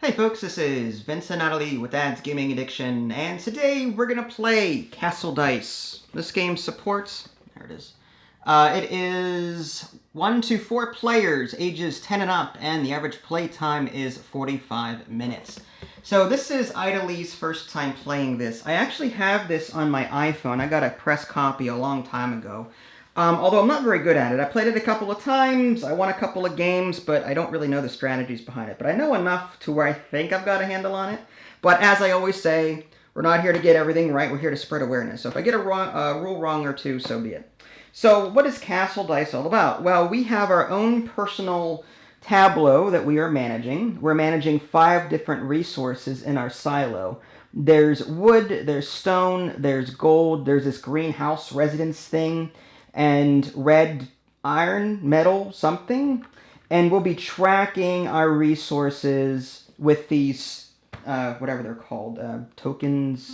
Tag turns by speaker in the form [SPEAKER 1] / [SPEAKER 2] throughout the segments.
[SPEAKER 1] Hey folks, this is Vincent Natalie with Dad's Gaming Addiction, and today we're going to play Castle Dice. This game supports, there it is 1 to 4 players, ages 10 and up, and the average play time is 45 minutes. So this is Idalee's first time playing this. I actually have this on my iPhone. I got a press copy a long time ago. Although I'm not very good at it. I played it a couple of times, I won a couple of games, but I don't really know the strategies behind it. But I know enough to where I think I've got a handle on it. But as I always say, we're not here to get everything right, we're here to spread awareness. So if I get a rule wrong or two, so be it. So what is Castle Dice all about? Well, we have our own personal tableau that we are managing. We're managing 5 different resources in our silo. There's wood, there's stone, there's gold, there's this greenhouse residence thing, and red iron, metal, something. And we'll be tracking our resources with these, whatever they're called, tokens.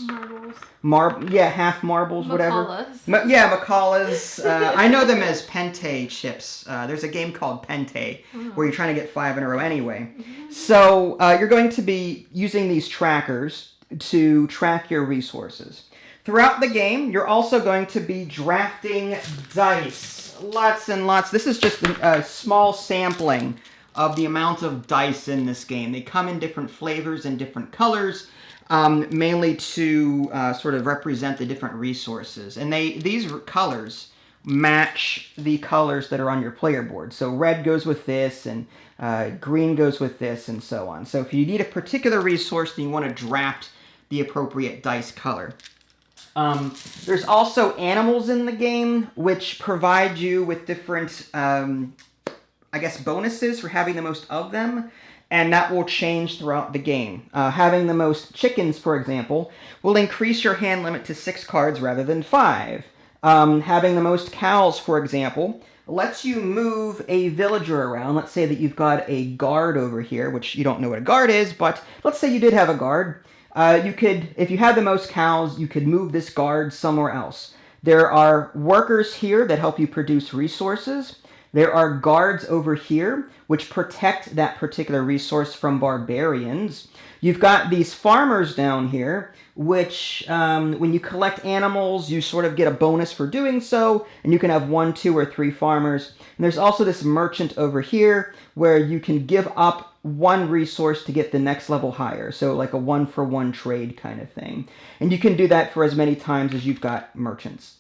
[SPEAKER 2] Marbles.
[SPEAKER 1] Half marbles, whatever.
[SPEAKER 2] Macallas.
[SPEAKER 1] I know them as Pente chips. There's a game called Pente where you're trying to get 5 in a row anyway. So you're going to be using these trackers to track your resources. Throughout the game, you're also going to be drafting dice. Lots and lots. This is just a small sampling of the amount of dice in this game. They come in different flavors and different colors, mainly to sort of represent the different resources. And these colors match the colors that are on your player board. So red goes with this, and green goes with this, and so on. So if you need a particular resource, then you want to draft the appropriate dice color. There's also animals in the game, which provide you with different, bonuses for having the most of them, and that will change throughout the game. Having the most chickens, for example, will increase your hand limit to 6 cards rather than 5. Having the most cows, for example, lets you move a villager around. Let's say that you've got a guard over here, which you don't know what a guard is, but let's say you did have a guard. You could, if you had the most cows, you could move this guard somewhere else. There are workers here that help you produce resources. There are guards over here, which protect that particular resource from barbarians. You've got these farmers down here, which, when you collect animals, you sort of get a bonus for doing so, and you can have 1, 2, or 3 farmers. And there's also this merchant over here, where you can give up 1 resource to get the next level higher. So like a 1-for-1 trade kind of thing. And you can do that for as many times as you've got merchants.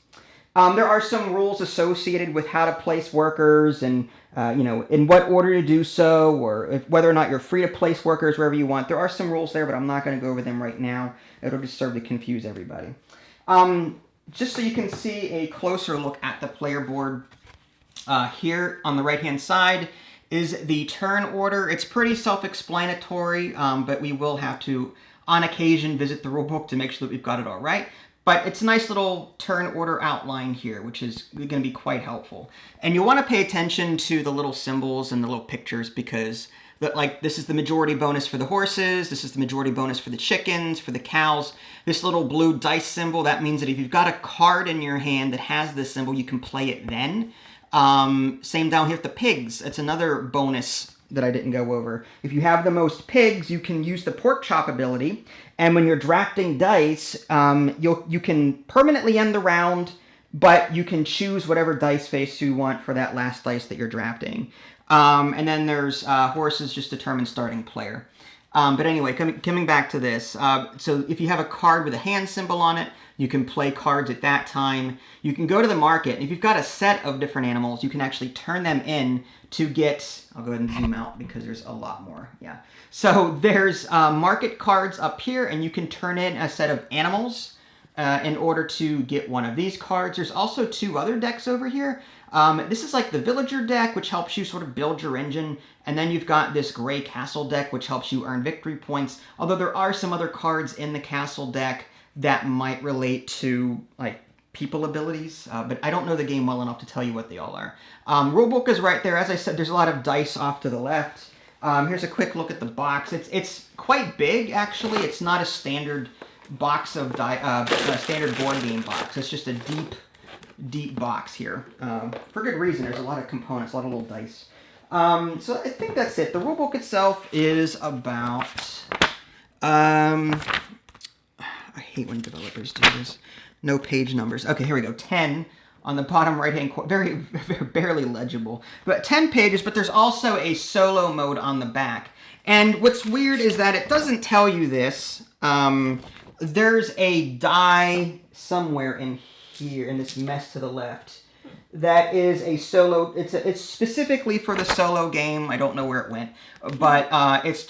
[SPEAKER 1] There are some rules associated with how to place workers and, in what order to do so, or whether or not you're free to place workers wherever you want. There are some rules there, but I'm not going to go over them right now. It'll just serve to confuse everybody. Just so you can see a closer look at the player board, here on the right-hand side is the turn order. It's pretty self-explanatory, but we will have to, on occasion, visit the rulebook to make sure that we've got it all right. But it's a nice little turn order outline here, which is going to be quite helpful. And you'll want to pay attention to the little symbols and the little pictures, because this is the majority bonus for the horses, this is the majority bonus for the chickens, for the cows. This little blue dice symbol, that means that if you've got a card in your hand that has this symbol, you can play it then. Same down here with the pigs. It's another bonus that I didn't go over. If you have the most pigs, you can use the pork chop ability, and when you're drafting dice, you can permanently end the round, but you can choose whatever dice face you want for that last dice that you're drafting. And then there's horses, just determine starting player. But anyway, coming back to this, so if you have a card with a hand symbol on it, you can play cards at that time. You can go to the market, and if you've got a set of different animals, you can actually turn them in to get, I'll go ahead and zoom out because there's a lot more, yeah. So there's market cards up here, and you can turn in a set of animals in order to get one of these cards. There's also 2 other decks over here. This is like the villager deck, which helps you sort of build your engine, and then you've got this gray castle deck, which helps you earn victory points, although there are some other cards in the castle deck that might relate to, like, people abilities, but I don't know the game well enough to tell you what they all are. Rulebook is right there. As I said, there's a lot of dice off to the left. Here's a quick look at the box. It's quite big, actually. It's not a standard box of standard board game box. It's just a deep box here. For good reason. There's a lot of components, a lot of little dice. So I think that's it. The rulebook itself is about I hate when developers do this. No page numbers. Okay, here we go. 10 on the bottom right-hand corner. Very, very barely legible. But 10 pages, but there's also a solo mode on the back. And what's weird is that it doesn't tell you this. There's a die somewhere in here, in this mess to the left, that is a solo. It's specifically for the solo game. I don't know where it went, but it's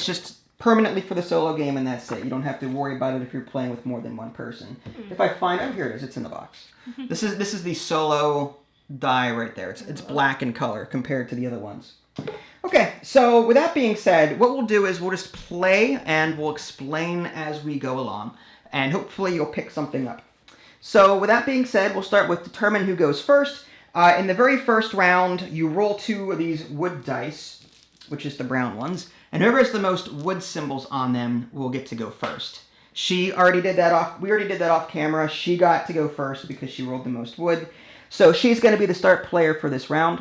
[SPEAKER 1] just permanently for the solo game, and that's it. You don't have to worry about it if you're playing with more than one person. If I find, oh, here it is. It's in the box. This is the solo die right there. It's black in color compared to the other ones. Okay, so with that being said, what we'll do is we'll just play and we'll explain as we go along, and hopefully you'll pick something up. So with that being said, we'll start with determine who goes first. In the very first round, you roll 2 of these wood dice, which is the brown ones, and whoever has the most wood symbols on them will get to go first. We already did that off camera. She got to go first because she rolled the most wood. So she's going to be the start player for this round.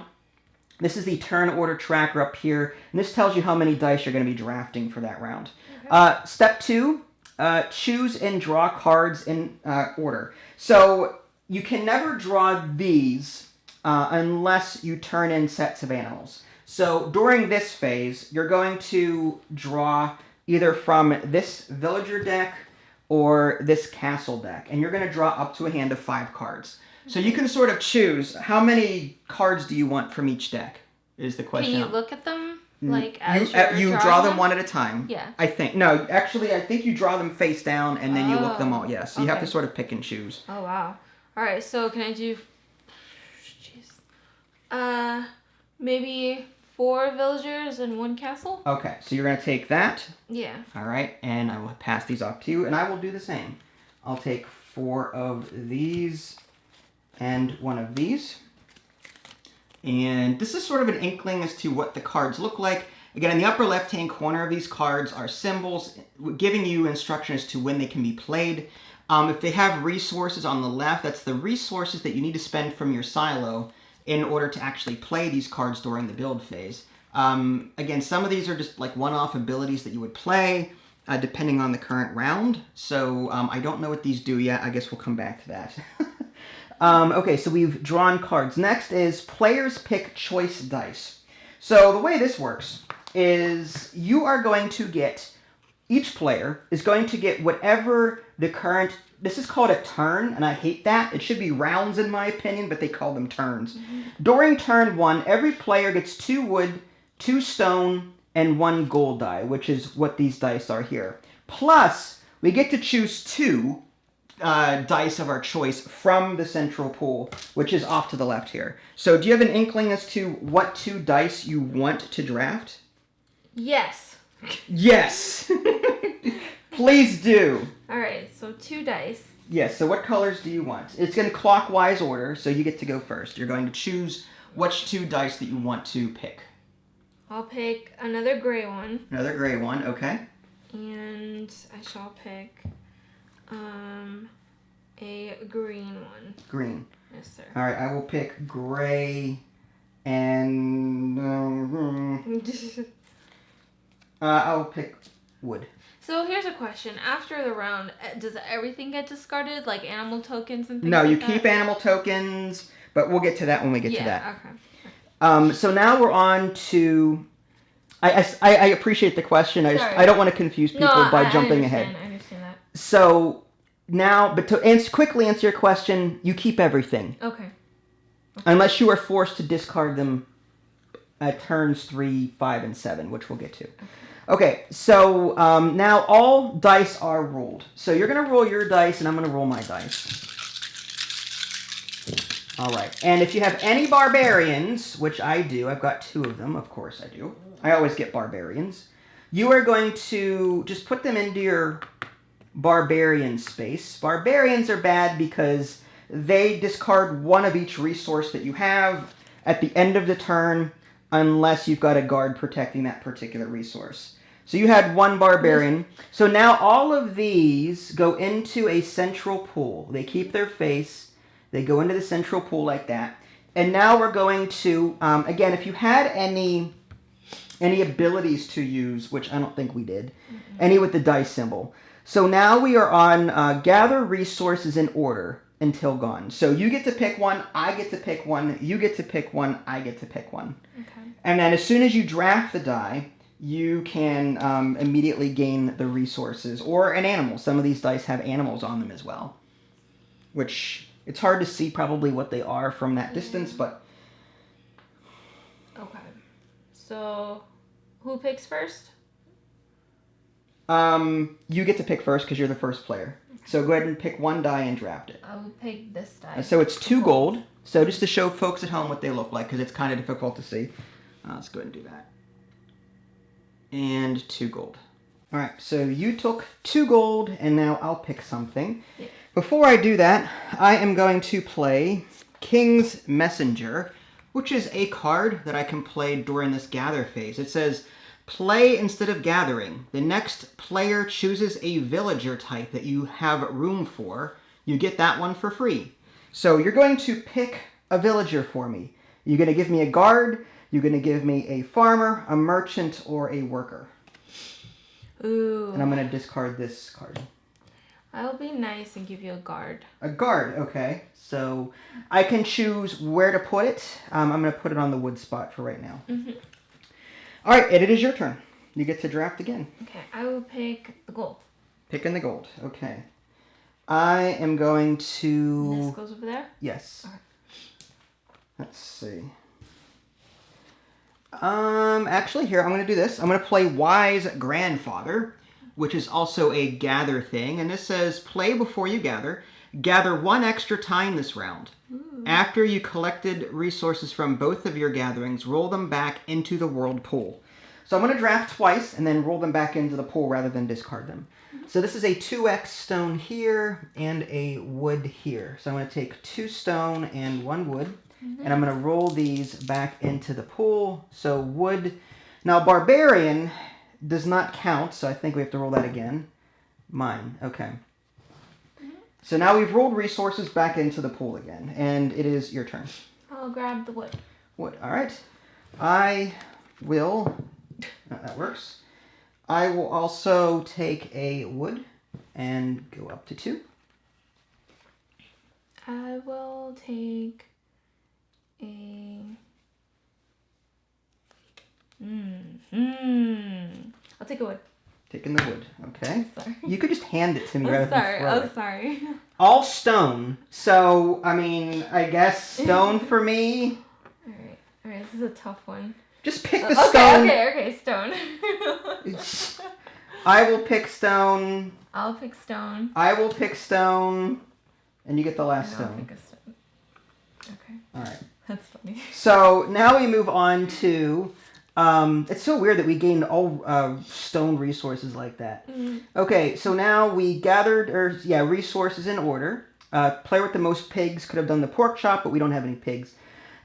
[SPEAKER 1] This is the turn order tracker up here, and this tells you how many dice you're going to be drafting for that round. Okay. Step 2, choose and draw cards in order. So you can never draw these unless you turn in sets of animals. So during this phase, you're going to draw either from this villager deck or this castle deck, and you're going to draw up to a hand of 5 cards. So you can sort of choose how many cards do you want from each deck is the question.
[SPEAKER 3] Can you look at them like
[SPEAKER 1] you draw them one at a time?
[SPEAKER 3] Yeah.
[SPEAKER 1] I think I think you draw them face down and then you look them all. Yeah. So you have to sort of pick and choose.
[SPEAKER 3] Oh wow. All right. So can I do? Jeez. Maybe 4 villagers and 1 castle.
[SPEAKER 1] Okay. So you're gonna take that.
[SPEAKER 3] Yeah.
[SPEAKER 1] All right, and I will pass these off to you, and I will do the same. I'll take 4 of these. And 1 of these. And this is sort of an inkling as to what the cards look like. Again, in the upper left-hand corner of these cards are symbols giving you instructions as to when they can be played. If they have resources on the left, that's the resources that you need to spend from your silo in order to actually play these cards during the build phase. Again, some of these are just like one-off abilities that you would play depending on the current round. So I don't know what these do yet. I guess we'll come back to that. Okay, so we've drawn cards. Next is players pick choice dice. So the way this works is you are going to get, each player is going to get whatever the current, this is called a turn, and I hate that. It should be rounds in my opinion, but they call them turns. During turn 1, every player gets 2 wood, 2 stone, and 1 gold die, which is what these dice are here. Plus, we get to choose 2 dice of our choice from the central pool, which is off to the left here. So do you have an inkling as to what 2 dice you want to draft?
[SPEAKER 3] Yes.
[SPEAKER 1] Yes! Please do.
[SPEAKER 3] All right, so 2 dice.
[SPEAKER 1] Yes, so what colors do you want? It's in clockwise order, so you get to go first. You're going to choose which 2 dice that you want to pick.
[SPEAKER 3] I'll pick another gray one.
[SPEAKER 1] Another gray one, okay.
[SPEAKER 3] And I shall pick a green one.
[SPEAKER 1] Green.
[SPEAKER 3] Yes, sir.
[SPEAKER 1] All right, I will pick gray and I'll pick wood.
[SPEAKER 3] So here's a question. After the round, does everything get discarded, like animal tokens and things
[SPEAKER 1] No,
[SPEAKER 3] like
[SPEAKER 1] you
[SPEAKER 3] that?
[SPEAKER 1] keep animal tokens, but we'll get to that when we get to that.
[SPEAKER 3] Okay.
[SPEAKER 1] So now we're on to... I appreciate the question. I don't want to confuse people by jumping ahead.
[SPEAKER 3] I understand that.
[SPEAKER 1] So now, but to quickly answer your question, you keep everything.
[SPEAKER 3] Okay.
[SPEAKER 1] Unless you are forced to discard them at turns 3, 5, and 7, which we'll get to. Okay, so now all dice are rolled. So you're going to roll your dice, and I'm going to roll my dice. All right, and if you have any barbarians, which I do, I've got 2 of them, of course I do. I always get barbarians. You are going to just put them into your barbarian space. Barbarians are bad because they discard 1 of each resource that you have at the end of the turn unless you've got a guard protecting that particular resource. So you had 1 barbarian. So now all of these go into a central pool. They keep their face. They go into the central pool like that. And now we're going to, again, if you had any any abilities to use, which I don't think we did, any with the dice symbol. So now we are on gather resources in order until gone. So you get to pick one, I get to pick one, you get to pick one, I get to pick one.
[SPEAKER 3] Okay.
[SPEAKER 1] And then as soon as you draft the die, you can immediately gain the resources or an animal. Some of these dice have animals on them as well, which it's hard to see probably what they are from that distance, but...
[SPEAKER 3] Okay. So, who picks first?
[SPEAKER 1] You get to pick first because you're the first player. So go ahead and pick one die and draft it.
[SPEAKER 3] I will pick this die.
[SPEAKER 1] So it's 2 gold. So just to show folks at home what they look like, because it's kind of difficult to see. Let's go ahead and do that. And 2 gold. All right, so you took 2 gold, and now I'll pick something.
[SPEAKER 3] Yeah.
[SPEAKER 1] Before I do that, I am going to play King's Messenger, which is a card that I can play during this gather phase. It says, play instead of gathering. The next player chooses a villager type that you have room for. You get that one for free. So you're going to pick a villager for me. You're going to give me a guard, you're going to give me a farmer, a merchant, or a worker.
[SPEAKER 3] Ooh.
[SPEAKER 1] And I'm going to discard this card.
[SPEAKER 3] I'll be nice and give you a guard.
[SPEAKER 1] A guard, okay. So I can choose where to put it. I'm going to put it on the wood spot for right now.
[SPEAKER 3] Mm-hmm.
[SPEAKER 1] All right, it is your turn. You get to draft again.
[SPEAKER 3] Okay, I will pick the gold.
[SPEAKER 1] Picking the gold, okay. I am going to...
[SPEAKER 3] This goes over there?
[SPEAKER 1] Yes.
[SPEAKER 3] All right.
[SPEAKER 1] Let's see. Actually, here, I'm going to do this. I'm going to play Wise Grandfather, which is also a gather thing. And this says, play before you gather. Gather 1 extra time this round.
[SPEAKER 3] Ooh.
[SPEAKER 1] After you collected resources from both of your gatherings, roll them back into the world pool. So I'm going to draft twice and then roll them back into the pool rather than discard them. So this is a 2x stone here and a wood here. So I'm going to take 2 stone and 1 wood. And I'm going to roll these back into the pool. So wood. Now Barbarian does not count, so I think we have to roll that again. Mine. Okay. So now we've rolled resources back into the pool again, and it is your turn.
[SPEAKER 3] I'll grab the wood.
[SPEAKER 1] Wood. All right. I will... that works. I will also take a wood and go up to 2.
[SPEAKER 3] I will take a... I'll take a wood.
[SPEAKER 1] Taking the wood. Okay.
[SPEAKER 3] Sorry.
[SPEAKER 1] You could just hand it to me
[SPEAKER 3] I'm
[SPEAKER 1] rather
[SPEAKER 3] sorry.
[SPEAKER 1] than throw it.
[SPEAKER 3] I'm sorry.
[SPEAKER 1] All stone. So, I mean, I guess stone for me.
[SPEAKER 3] Alright. Alright, this is a tough one.
[SPEAKER 1] Just pick the stone.
[SPEAKER 3] Okay, stone.
[SPEAKER 1] I will pick stone.
[SPEAKER 3] I'll pick stone.
[SPEAKER 1] I will pick stone. And you get the last
[SPEAKER 3] And I'll
[SPEAKER 1] stone.
[SPEAKER 3] pick a stone. Okay.
[SPEAKER 1] Alright.
[SPEAKER 3] That's funny.
[SPEAKER 1] So, now we move on to... it's so weird that we gained all stone resources like that. Okay, so now we gathered resources in order. Player with the most pigs could have done the pork chop, but we don't have any pigs.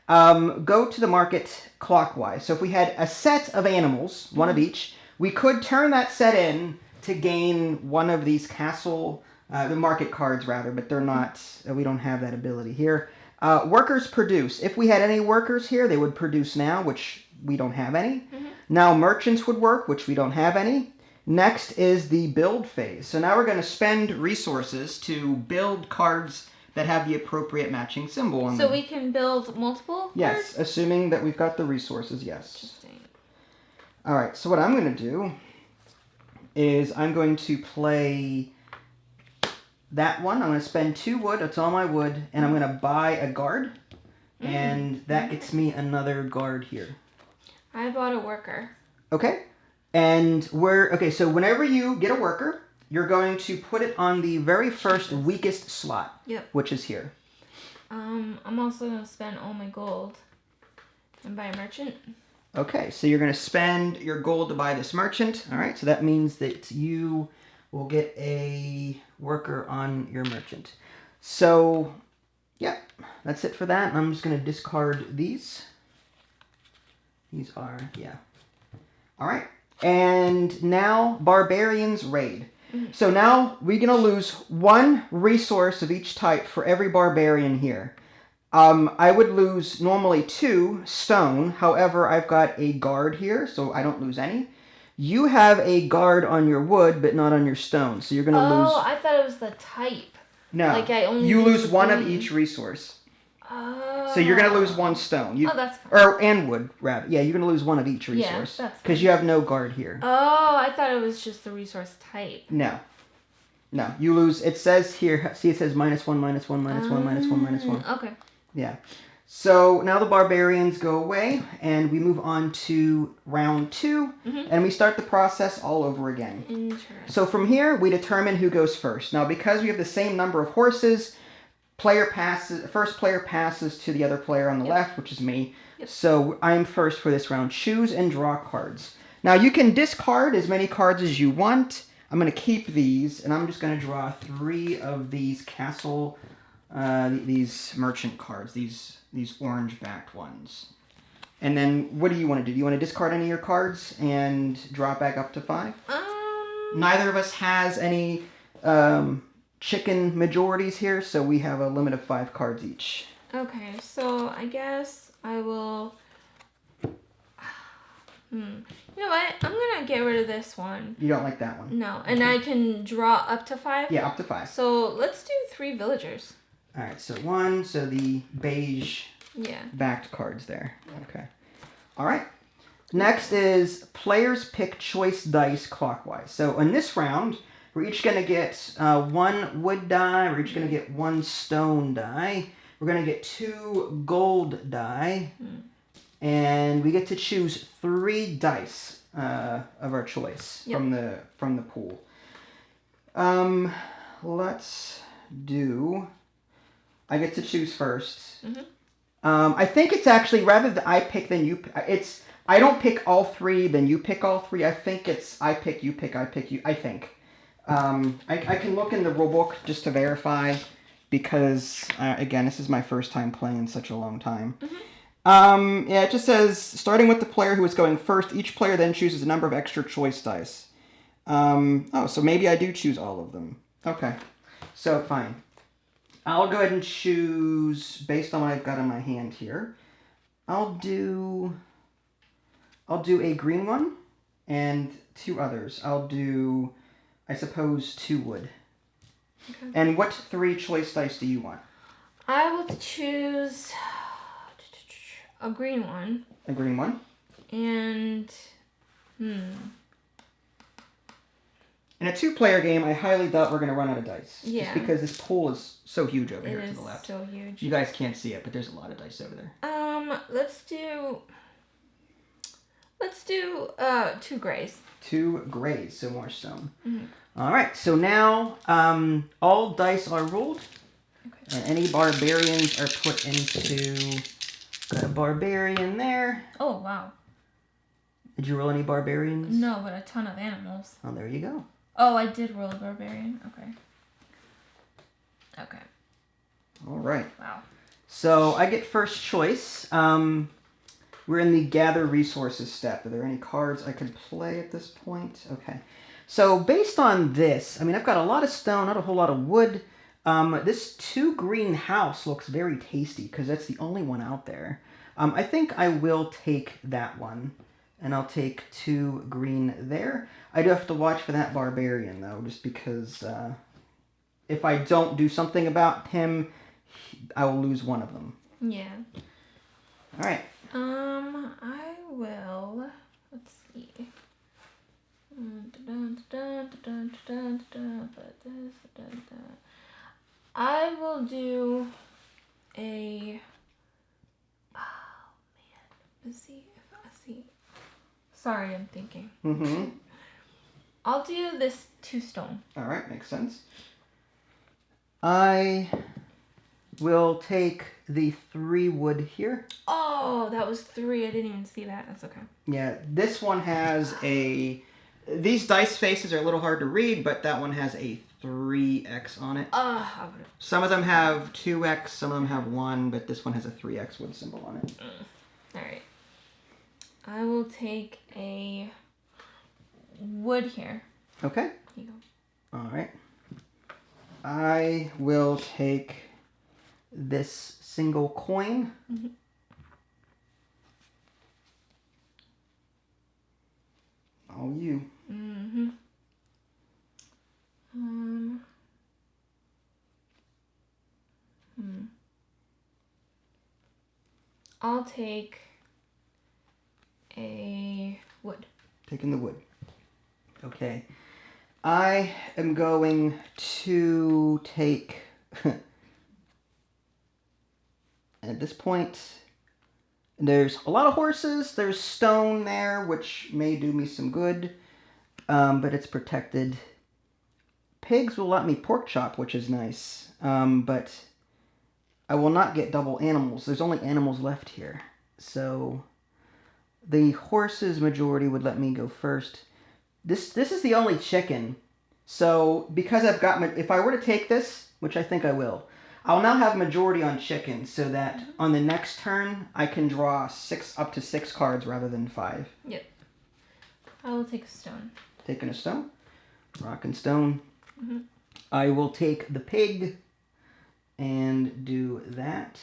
[SPEAKER 1] Go to the market clockwise. So if we had a set of animals, one of each, we could turn that set in to gain one of these castle, the market cards rather, but they're not, we don't have that ability here. Workers produce. If we had any workers here, they would produce now, which we don't have any. Now merchants would work, which we don't have any. Next is the build phase. So now we're going to spend resources to build cards that have the appropriate matching symbol on them.
[SPEAKER 3] So we can build multiple
[SPEAKER 1] Yes,
[SPEAKER 3] cards?
[SPEAKER 1] assuming that we've got the resources, yes.
[SPEAKER 3] Interesting.
[SPEAKER 1] All right, so what I'm going to do is I'm going to play that one. I'm going to spend 2 wood, that's all my wood, and I'm going to buy a guard, and that gets me another guard here.
[SPEAKER 3] I bought a worker.
[SPEAKER 1] Okay, and so whenever you get a worker, you're going to put it on the very first weakest slot, which is here.
[SPEAKER 3] I'm also going to spend all my gold and buy a merchant.
[SPEAKER 1] Okay, so you're going to spend your gold to buy this merchant. All right, so that means that you will get a worker on your merchant. So, yeah, that's it for that. I'm just going to discard these. These are, All right, and now Barbarians Raid. So now we're going to lose 1 resource of each type for every barbarian here. I would lose normally 2 stone. However, I've got a guard here, so I don't lose any. You have a guard on your wood, but not on your stone, so you're going to lose...
[SPEAKER 3] Oh, I thought it was the type.
[SPEAKER 1] No,
[SPEAKER 3] Like I only
[SPEAKER 1] you
[SPEAKER 3] use
[SPEAKER 1] lose 1 of
[SPEAKER 3] green.
[SPEAKER 1] each resource.
[SPEAKER 3] Oh.
[SPEAKER 1] So you're going to lose 1 stone.
[SPEAKER 3] Oh, that's fine.
[SPEAKER 1] And wood, rather. Yeah, you're going to lose 1 of each resource.
[SPEAKER 3] that's
[SPEAKER 1] because
[SPEAKER 3] fine.
[SPEAKER 1] you have no guard here.
[SPEAKER 3] Oh, I thought it was just the resource type.
[SPEAKER 1] No. No, you lose... It says here... See, it says -1, -1, -1, -1, -1.
[SPEAKER 3] Okay.
[SPEAKER 1] Yeah. So now the barbarians go away, and we move on to round 2, and we start the process all over again.
[SPEAKER 3] Interesting.
[SPEAKER 1] So from here, we determine who goes first. Now, because we have the same number of horses, first player passes to the other player on the left, which is me.
[SPEAKER 3] Yep.
[SPEAKER 1] So I'm first for this round. Choose and draw cards. Now, you can discard as many cards as you want. I'm going to keep these, and I'm just going to draw 3 of these castle... these merchant cards, these orange-backed ones. And then, what do you want to do? Do you want to discard any of your cards and draw it back up to 5? Neither of us has any chicken majorities here, so we have a limit of 5 cards each.
[SPEAKER 3] Okay, so I guess I will... You know what? I'm going to get rid of this one.
[SPEAKER 1] You don't like that one?
[SPEAKER 3] No, and I can draw up to 5?
[SPEAKER 1] Yeah, up to 5.
[SPEAKER 3] So let's do 3 villagers.
[SPEAKER 1] All right, so 1, so the beige
[SPEAKER 3] Yeah.
[SPEAKER 1] backed cards there. Okay. All right. Next is players pick choice dice clockwise. So in this round, we're each going to get 1 wood die. We're each going to get 1 stone die. We're going to get 2 gold die. And we get to choose 3 dice of our choice from the pool. Let's do... I get to choose first. I think it's actually, rather than I pick than you... It's... I don't pick all 3, then you pick all 3. I think it's I pick, you pick, I pick, you... I think. I can look in the rulebook just to verify, because, again, this is my first time playing in such a long time. Yeah, it just says, starting with the player who is going first, each player then chooses a number of extra choice dice. Oh, so maybe I do choose all of them. Okay, so fine. I'll go ahead and choose, based on what I've got in my hand here, I'll do a green one and 2 others. I'll do, I suppose, 2 wood. Okay. And what 3 choice dice do you want?
[SPEAKER 3] I will choose a green one.
[SPEAKER 1] A green one?
[SPEAKER 3] And,
[SPEAKER 1] In a 2-player game, I highly doubt we're going to run out of dice.
[SPEAKER 3] Yeah.
[SPEAKER 1] Just because this pool is so huge over here to the left.
[SPEAKER 3] It is so huge.
[SPEAKER 1] You guys can't see it, but there's a lot of dice over there.
[SPEAKER 3] Let's do 2 grays.
[SPEAKER 1] 2 grays, so more stone. All right, so now all dice are rolled. Okay. And any barbarians are put into... Got a barbarian there.
[SPEAKER 3] Oh, wow.
[SPEAKER 1] Did you roll any barbarians?
[SPEAKER 3] No, but a ton of animals.
[SPEAKER 1] Oh, there you go.
[SPEAKER 3] Oh, I did roll a barbarian. Okay. Okay.
[SPEAKER 1] All right.
[SPEAKER 3] Wow.
[SPEAKER 1] So I get first choice. We're in the gather resources step. Are there any cards I could play at this point? Okay. So based on this, I mean, I've got a lot of stone, not a whole lot of wood. This 2 green house looks very tasty because that's the only one out there. I think I will take that one. And I'll take 2 green there. I do have to watch for that barbarian, though, just because if I don't do something about him, I will lose one of them.
[SPEAKER 3] Yeah.
[SPEAKER 1] All right.
[SPEAKER 3] I will... Let's see. I will do a... Oh, man. Let's see. Sorry, I'm thinking. I'll do this 2 stone.
[SPEAKER 1] All right, makes sense. I will take the 3 wood here.
[SPEAKER 3] Oh, that was 3. I didn't even see that. That's okay.
[SPEAKER 1] Yeah, this one has a... These dice faces are a little hard to read, but that one has a 3x on it. Some of them have 2x, some of them have 1, but this one has a 3x wood symbol on it.
[SPEAKER 3] All right. I will take a wood here.
[SPEAKER 1] Okay.
[SPEAKER 3] Here you go.
[SPEAKER 1] All right. I will take this single coin.
[SPEAKER 3] Mm-hmm.
[SPEAKER 1] All you.
[SPEAKER 3] Mm-hmm. I'll take a wood.
[SPEAKER 1] Taking the wood. Okay. I am going to take... At this point, there's a lot of horses. There's stone there, which may do me some good, but it's protected. Pigs will let me pork chop, which is nice, but I will not get double animals. There's only animals left here, so the horses majority would let me go first. This is the only chicken, so because I've got if I were to take this, which I think I will, I'll now have majority on chicken, so that on the next turn I can draw up to 6 cards rather than 5.
[SPEAKER 3] Yep. I will take a stone.
[SPEAKER 1] Taking a stone, rock and stone.
[SPEAKER 3] Mm-hmm.
[SPEAKER 1] I will take the pig and do that.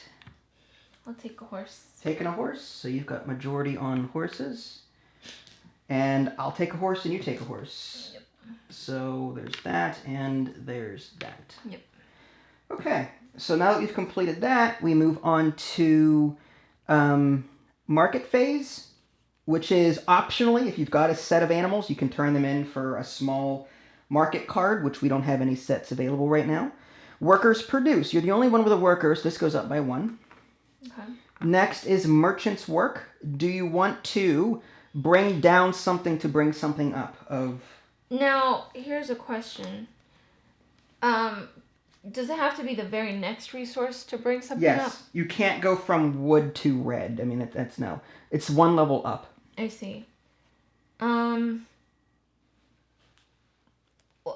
[SPEAKER 3] I'll take a horse.
[SPEAKER 1] Taking a horse, so you've got majority on horses. And I'll take a horse and you take a horse.
[SPEAKER 3] Yep.
[SPEAKER 1] So there's that and there's that.
[SPEAKER 3] Yep.
[SPEAKER 1] Okay, so now that we've completed that, we move on to market phase, which is optionally, if you've got a set of animals, you can turn them in for a small market card, which we don't have any sets available right now. Workers produce. You're the only one with a worker, so this goes up by 1.
[SPEAKER 3] Okay.
[SPEAKER 1] Next is merchant's work. Do you want to bring down something to bring something up?
[SPEAKER 3] Now, here's a question. Does it have to be the very next resource to bring something up?
[SPEAKER 1] Yes. You can't go from wood to red. I mean, that's no. It's 1 level up.
[SPEAKER 3] I see.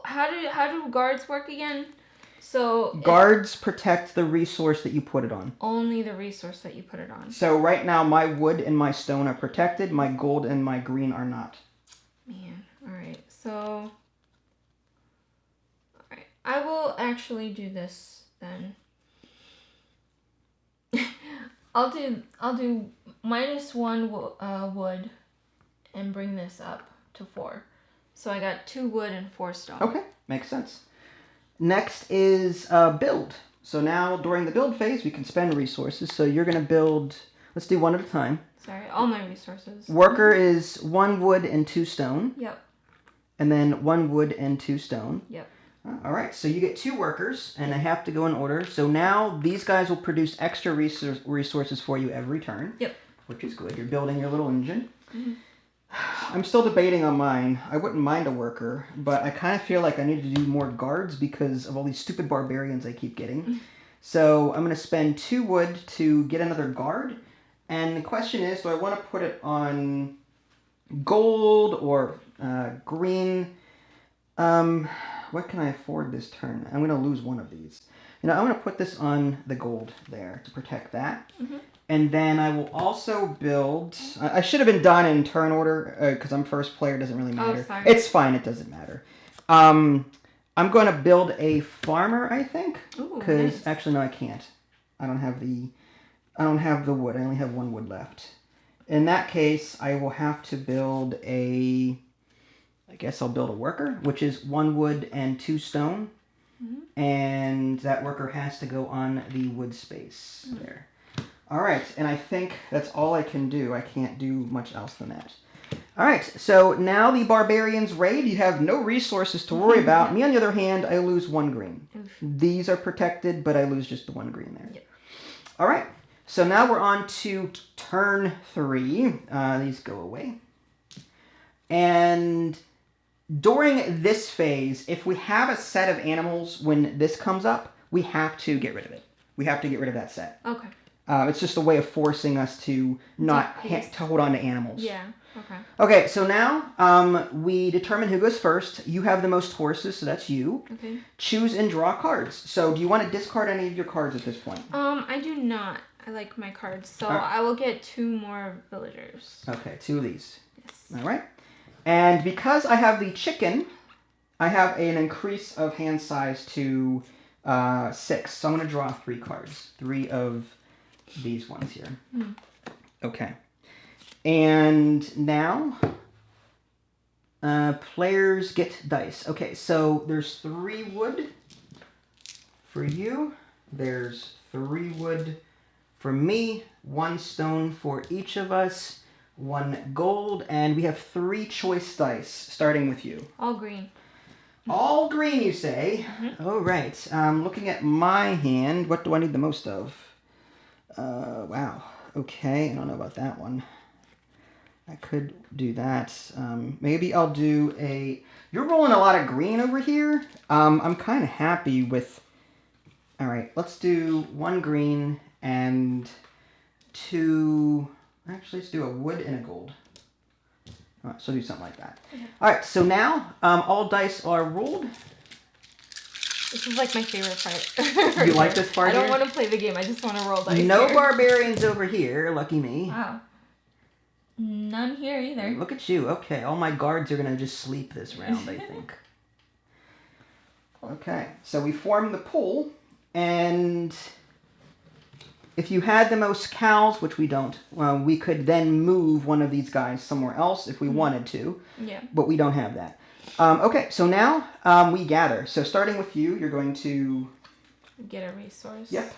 [SPEAKER 3] How do guards work again? So
[SPEAKER 1] Guards protect the resource that you put it on.
[SPEAKER 3] only the resource that you put it on.
[SPEAKER 1] So right now, my wood and my stone are protected. My gold and my green are not.
[SPEAKER 3] Man, all right. So, all right. I will actually do this then. I'll do -1 wood, and bring this up to 4. So I got 2 wood and 4 stone.
[SPEAKER 1] Okay, makes sense. Next is build. So now during the build phase, we can spend resources. So you're going to build, let's do 1 at a time.
[SPEAKER 3] Sorry, all my resources.
[SPEAKER 1] Worker is 1 wood and 2 stone.
[SPEAKER 3] Yep.
[SPEAKER 1] And then 1 wood and 2 stone.
[SPEAKER 3] Yep.
[SPEAKER 1] All right, so you get 2 workers, and they have to go in order. So now these guys will produce extra resources for you every turn.
[SPEAKER 3] Yep.
[SPEAKER 1] Which is good. You're building your little engine.
[SPEAKER 3] Mm-hmm.
[SPEAKER 1] I'm still debating on mine. I wouldn't mind a worker, but I kind of feel like I need to do more guards because of all these stupid barbarians I keep getting. So I'm going to spend 2 wood to get another guard. And the question is, do I want to put it on gold or green? What can I afford this turn? I'm going to lose one of these. I'm going to put this on the gold there to protect that.
[SPEAKER 3] Mm-hmm.
[SPEAKER 1] And then I will also build... I should have been done in turn order because I'm first player. It doesn't really matter.
[SPEAKER 3] Oh, sorry.
[SPEAKER 1] It's fine. It doesn't matter. I'm going to build a farmer, I think. Because
[SPEAKER 3] nice.
[SPEAKER 1] actually, no, I can't. I don't have the wood. I only have 1 wood left. In that case, I will have to build I guess I'll build a worker, which is 1 wood and 2 stone.
[SPEAKER 3] Mm-hmm.
[SPEAKER 1] And that worker has to go on the wood space there. All right, and I think that's all I can do. I can't do much else than that. All right, so now the Barbarians Raid. You have no resources to worry about. Me, on the other hand, I lose 1 green.
[SPEAKER 3] Oof.
[SPEAKER 1] These are protected, but I lose just the 1 green there.
[SPEAKER 3] Yep.
[SPEAKER 1] All right, so now we're on to turn 3. These go away. And during this phase, if we have a set of animals when this comes up, we have to get rid of it. We have to get rid of that set.
[SPEAKER 3] Okay.
[SPEAKER 1] It's just a way of forcing us to not to hold on to animals.
[SPEAKER 3] Yeah. Okay.
[SPEAKER 1] Okay, so now we determine who goes first. You have the most horses, so that's you.
[SPEAKER 3] Okay.
[SPEAKER 1] Choose and draw cards. So do you want to discard any of your cards at this point?
[SPEAKER 3] I do not. I like my cards, so
[SPEAKER 1] Alright.
[SPEAKER 3] I will get 2 more villagers.
[SPEAKER 1] Okay, 2 of these.
[SPEAKER 3] Yes.
[SPEAKER 1] All right. And because I have the chicken, I have an increase of hand size to 6. So I'm going to draw 3 cards. 3 of these ones here. Okay. And now, players get dice. Okay, so there's 3 wood for you. There's 3 wood for me. 1 stone for each of us. 1 gold. And we have 3 choice dice, starting with you.
[SPEAKER 3] All green.
[SPEAKER 1] All green, you say? All right. Looking at my hand, what do I need the most of? Wow. Okay, I don't know about that one. I could do that. Maybe I'll do a... You're rolling a lot of green over here. I'm kind of happy with... All right, let's do 1 green and 2... Actually, let's do a wood and a gold. All right, so do something like that. All right, so now all dice are rolled.
[SPEAKER 3] This is like my favorite part.
[SPEAKER 1] You like this part
[SPEAKER 3] I don't
[SPEAKER 1] here?
[SPEAKER 3] want to play the game. I just want to roll dice.
[SPEAKER 1] No
[SPEAKER 3] here.
[SPEAKER 1] barbarians over here. Lucky me.
[SPEAKER 3] Wow. None here either.
[SPEAKER 1] Look at you. Okay, all my guards are going to just sleep this round, I think. Okay, so we form the pool, and if you had the most cows, which we don't, we could then move one of these guys somewhere else if we wanted to.
[SPEAKER 3] Yeah.
[SPEAKER 1] But we don't have that. Okay, so now we gather. So starting with you, you're going to...
[SPEAKER 3] Get a resource.
[SPEAKER 1] Yep.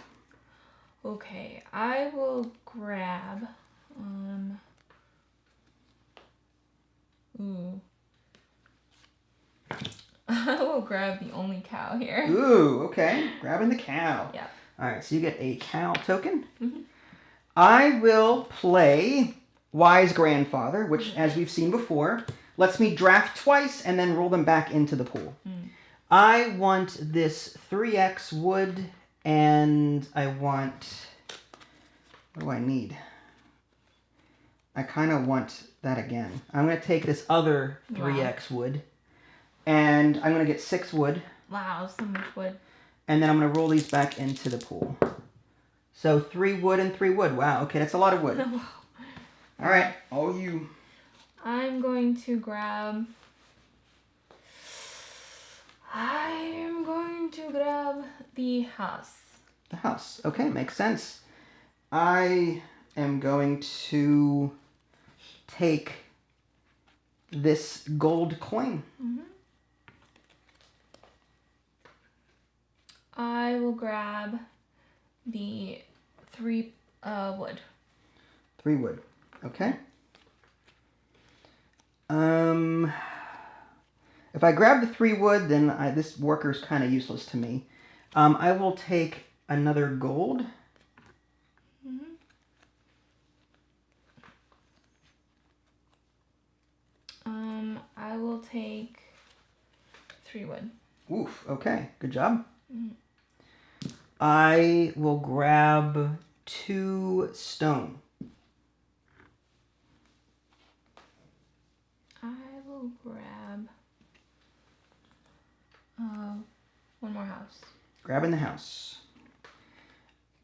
[SPEAKER 3] Okay, I will grab... I will grab the only cow here.
[SPEAKER 1] Ooh, okay. Grabbing the cow.
[SPEAKER 3] Yeah.
[SPEAKER 1] All right, so you get a cow token.
[SPEAKER 3] Mm-hmm.
[SPEAKER 1] I will play Wise Grandfather, which, as we've seen before, lets me draft twice and then roll them back into the pool. I want this 3x wood, and I want... What do I need? I kind of want that again. I'm going to take this other 3x wood, and I'm going to get 6 wood.
[SPEAKER 3] Wow, so much wood.
[SPEAKER 1] And then I'm going to roll these back into the pool. So 3 wood and 3 wood. Wow, okay, that's a lot of wood. All right, all you.
[SPEAKER 3] I'm going to grab... I am going to grab the house.
[SPEAKER 1] The house. Okay, makes sense. I am going to take this gold coin.
[SPEAKER 3] I will grab the 3 wood.
[SPEAKER 1] 3 wood. Okay. If I grab the 3 wood, then this worker's kind of useless to me. I will take another gold.
[SPEAKER 3] I will take 3 wood.
[SPEAKER 1] Oof, okay, good job. I will grab 2 stone.
[SPEAKER 3] I will grab 1 more house.
[SPEAKER 1] Grabbing the house.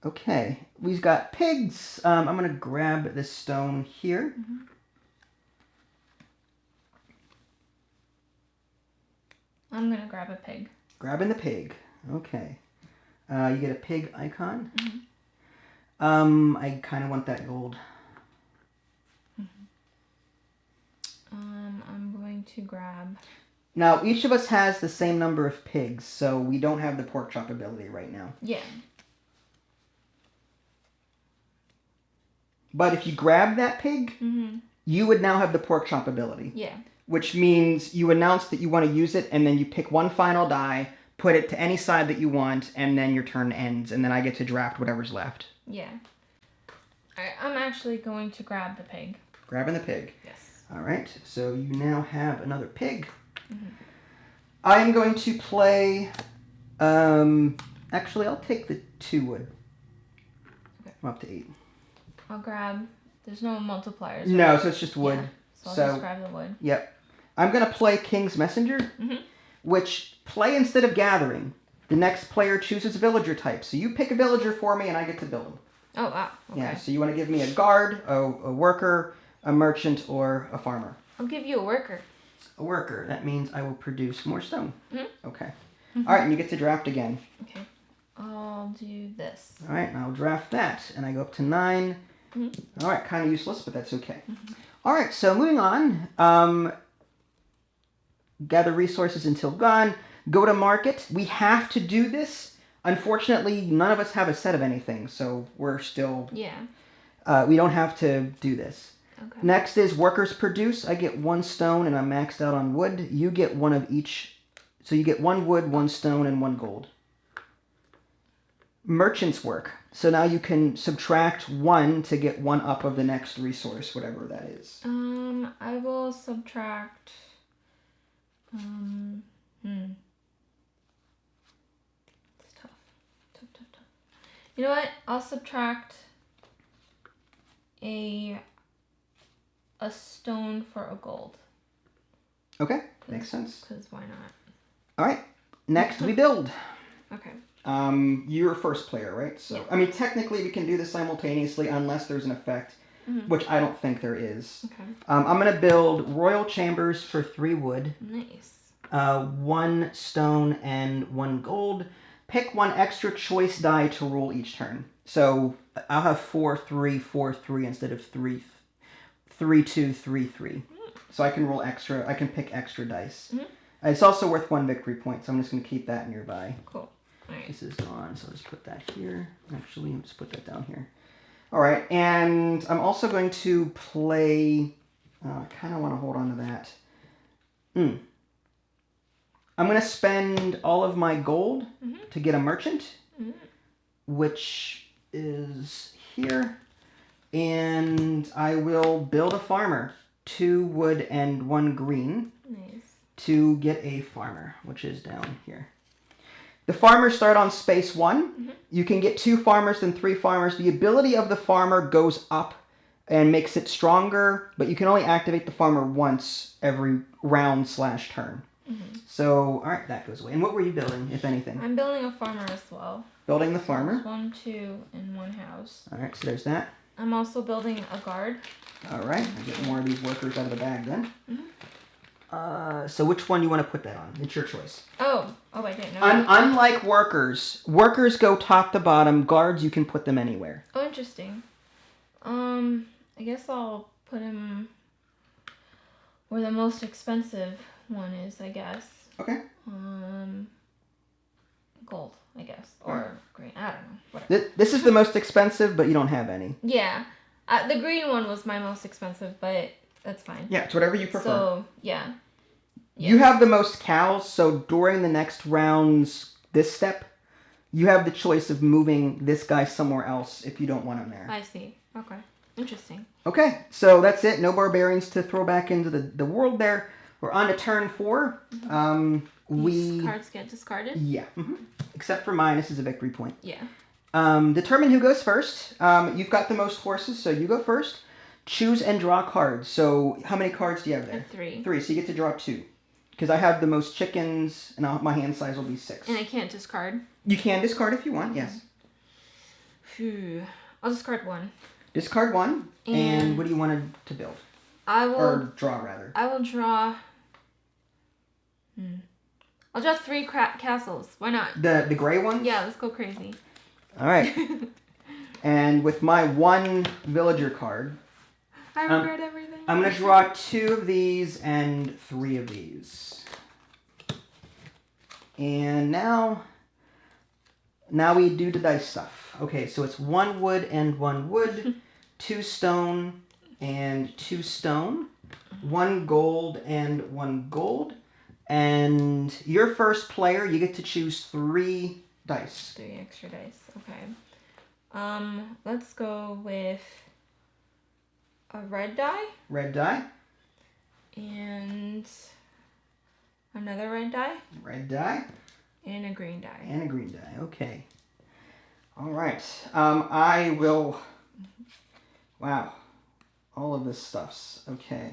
[SPEAKER 1] Okay, we've got pigs. I'm going to grab this stone here.
[SPEAKER 3] I'm going to grab a pig.
[SPEAKER 1] Grabbing the pig. Okay. You get a pig icon. I kind of want that gold.
[SPEAKER 3] I'm going to grab...
[SPEAKER 1] Now, each of us has the same number of pigs, so we don't have the pork chop ability right now.
[SPEAKER 3] Yeah.
[SPEAKER 1] But if you grab that pig, you would now have the pork chop ability.
[SPEAKER 3] Yeah.
[SPEAKER 1] Which means you announce that you want to use it, and then you pick one final die, put it to any side that you want, and then your turn ends, and then I get to draft whatever's left.
[SPEAKER 3] Yeah. Alright, I'm actually going to grab the pig.
[SPEAKER 1] Grabbing the pig.
[SPEAKER 3] Yes.
[SPEAKER 1] All right, so you now have another pig. I am going to play... actually, I'll take the 2 wood.
[SPEAKER 3] Okay.
[SPEAKER 1] I'm up to 8.
[SPEAKER 3] I'll grab... There's no multipliers.
[SPEAKER 1] No,
[SPEAKER 3] right?
[SPEAKER 1] so it's just wood.
[SPEAKER 3] Yeah. So I'll
[SPEAKER 1] So-
[SPEAKER 3] just grab the wood.
[SPEAKER 1] Yep. I'm going to play King's Messenger, which play instead of gathering. The next player chooses villager type. So you pick a villager for me, and I get to build them.
[SPEAKER 3] Oh, wow. Okay.
[SPEAKER 1] Yeah, so you want to give me a guard, a worker, a merchant, or a farmer.
[SPEAKER 3] I'll give you a worker.
[SPEAKER 1] A worker. That means I will produce more stone.
[SPEAKER 3] Mhm.
[SPEAKER 1] Okay. All right, and you get to draft again.
[SPEAKER 3] Okay. I'll do this.
[SPEAKER 1] All right, and I'll draft that, and I go up to 9.
[SPEAKER 3] Mm-hmm.
[SPEAKER 1] All right, kind of useless, but that's okay. Mm-hmm. All right, so moving on. Gather resources until gone. Go to market. We have to do this. Unfortunately, none of us have a set of anything, so we're still...
[SPEAKER 3] Yeah.
[SPEAKER 1] We don't have to do this.
[SPEAKER 3] Okay.
[SPEAKER 1] Next is workers produce. I get 1 stone, and I'm maxed out on wood. You get 1 of each. So you get 1 wood, 1 stone, and 1 gold. Merchants work. So now you can subtract 1 to get 1 up of the next resource, whatever that is.
[SPEAKER 3] I will subtract... It's tough. Tough. You know what? I'll subtract a stone for a gold.
[SPEAKER 1] Okay, makes sense.
[SPEAKER 3] Because why not?
[SPEAKER 1] All right, next we build.
[SPEAKER 3] Okay.
[SPEAKER 1] You're first player, right? So,
[SPEAKER 3] Yeah.
[SPEAKER 1] I mean, technically we can do this simultaneously unless there's an effect, which I don't think there is.
[SPEAKER 3] Okay.
[SPEAKER 1] I'm going to build royal chambers for 3 wood.
[SPEAKER 3] Nice.
[SPEAKER 1] 1 stone and 1 gold. Pick 1 extra choice die to roll each turn. So I'll have 4, 3, 4, 3 instead of 3, 3, 2, 3, 3. So I can roll extra. I can pick extra dice. It's also worth 1 victory point, so I'm just going to keep that nearby.
[SPEAKER 3] Cool. All right.
[SPEAKER 1] This is gone, so I'll just put that here. Actually, I'll just put that down here. All right, and I'm also going to play... I kind of want to hold on to that. I'm going to spend all of my gold to get a merchant, which is here. And I will build a farmer. 2 wood and 1 green.
[SPEAKER 3] Nice.
[SPEAKER 1] To get a farmer, which is down here. The farmers start on space 1. You can get 2 farmers and 3 farmers. The ability of the farmer goes up and makes it stronger, but you can only activate the farmer once every round/turn. So, all right, that goes away. And what were you building, if anything?
[SPEAKER 3] I'm building a farmer as well.
[SPEAKER 1] Building the farmer.
[SPEAKER 3] 1, 2, and 1 house.
[SPEAKER 1] All right, so there's that.
[SPEAKER 3] I'm also building a guard.
[SPEAKER 1] All right, I'll get more of these workers out of the bag then. So which one do you want to put that on? It's your choice.
[SPEAKER 3] Oh, I didn't know.
[SPEAKER 1] Unlike workers go top to bottom. Guards, you can put them anywhere.
[SPEAKER 3] Oh, interesting. I guess I'll put him where the most expensive one is, I guess.
[SPEAKER 1] Okay.
[SPEAKER 3] Gold, I guess. Or green. I don't know. Whatever.
[SPEAKER 1] This is the most expensive, but you don't have any.
[SPEAKER 3] Yeah. The green one was my most expensive, but that's fine.
[SPEAKER 1] Yeah, it's whatever you prefer.
[SPEAKER 3] So, yeah.
[SPEAKER 1] You have the most cows, so during the next round's this step, you have the choice of moving this guy somewhere else if you don't want him there.
[SPEAKER 3] I see. Okay. Interesting.
[SPEAKER 1] Okay, so that's it. No barbarians to throw back into the world there. We're on to turn 4.
[SPEAKER 3] These cards get discarded?
[SPEAKER 1] Yeah. Except for mine. This is a victory point.
[SPEAKER 3] Yeah.
[SPEAKER 1] Determine who goes first. You've got the most horses, so you go first. Choose and draw cards. So how many cards do you have there?
[SPEAKER 3] 3.
[SPEAKER 1] 3, so you get to draw 2. Because I have the most chickens, and my hand size will be 6.
[SPEAKER 3] And I can't discard?
[SPEAKER 1] You can discard if you want, yes.
[SPEAKER 3] Phew. I'll discard 1.
[SPEAKER 1] Discard 1, and what do you want to build? Or draw, rather.
[SPEAKER 3] I will draw... I'll draw 3 castles. Why not?
[SPEAKER 1] The gray ones?
[SPEAKER 3] Yeah, let's go crazy.
[SPEAKER 1] All right. And with my 1 villager card...
[SPEAKER 3] I regret everything.
[SPEAKER 1] I'm going to draw 2 of these and 3 of these. And now we do the dice stuff. Okay, so it's 1 wood and 1 wood, 2 stone and 2 stone, 1 gold and 1 gold. And your first player, you get to choose 3 dice.
[SPEAKER 3] 3 extra dice. Okay. Let's go with a red die.
[SPEAKER 1] Red die.
[SPEAKER 3] And another red die.
[SPEAKER 1] Red die.
[SPEAKER 3] And a green die.
[SPEAKER 1] And a green die. Okay. All right. I will... Wow. All of this stuff's... Okay.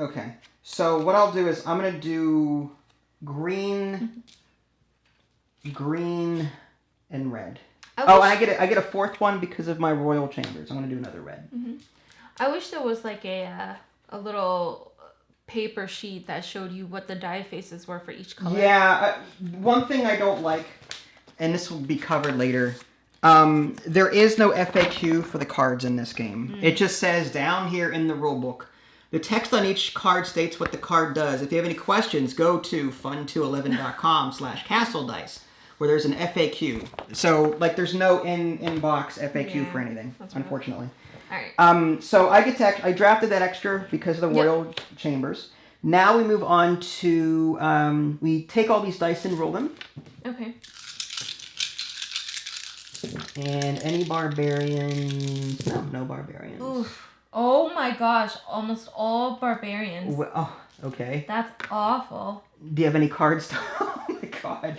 [SPEAKER 1] Okay. So what I'll do is I'm going to do green, and red. And I get a 4th one because of my royal chambers. I'm going to do another red.
[SPEAKER 3] I wish there was like a little paper sheet that showed you what the die faces were for each color.
[SPEAKER 1] Yeah, one thing I don't like, and this will be covered later, there is no FAQ for the cards in this game. It just says down here in the rulebook, the text on each card states what the card does. If you have any questions, go to fun211.com/castle dice, where there's an FAQ. So, like, there's no inbox FAQ for anything, unfortunately.
[SPEAKER 3] All right.
[SPEAKER 1] So I drafted that extra because of the royal chambers. Now we move on to we take all these dice and roll them.
[SPEAKER 3] Okay.
[SPEAKER 1] And any barbarians? No barbarians.
[SPEAKER 3] Oof. Oh my gosh, almost all barbarians.
[SPEAKER 1] Well, oh, okay.
[SPEAKER 3] That's awful.
[SPEAKER 1] Do you have any cards? Oh my god.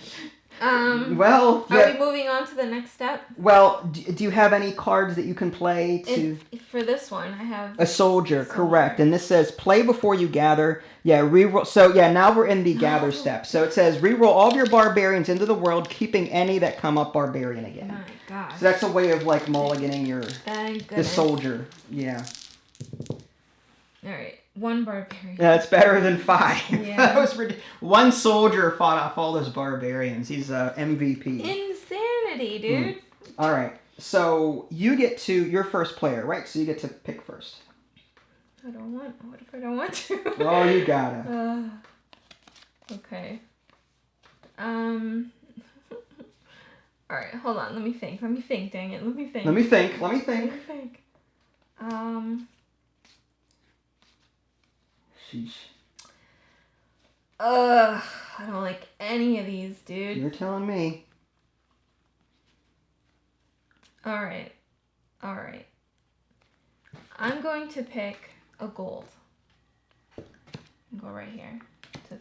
[SPEAKER 3] Well, are we moving on to the next step?
[SPEAKER 1] Well, do you have any cards that you can play to?
[SPEAKER 3] For this one, I have
[SPEAKER 1] a soldier, correct. And this says play before you gather. Yeah, reroll. So yeah, now we're in the gather step. So it says reroll all of your barbarians into the world, keeping any that come up barbarian again.
[SPEAKER 3] My gosh.
[SPEAKER 1] So that's a way of like mulliganing your the soldier. Yeah.
[SPEAKER 3] All right, one barbarian.
[SPEAKER 1] That's better than 5.
[SPEAKER 3] Yeah.
[SPEAKER 1] That was one soldier fought off all those barbarians. He's MVP.
[SPEAKER 3] Insanity, dude.
[SPEAKER 1] All right. So you get to your first player, right? So you get to pick first.
[SPEAKER 3] I don't want. What if I don't want to?
[SPEAKER 1] Oh, you gotta.
[SPEAKER 3] Okay. All right. Hold on. Let me think. Dang it. Let me think.
[SPEAKER 1] Let me think. Sheesh.
[SPEAKER 3] I don't like any of these, dude.
[SPEAKER 1] You're telling me.
[SPEAKER 3] All right. I'm going to pick a gold. Go right here.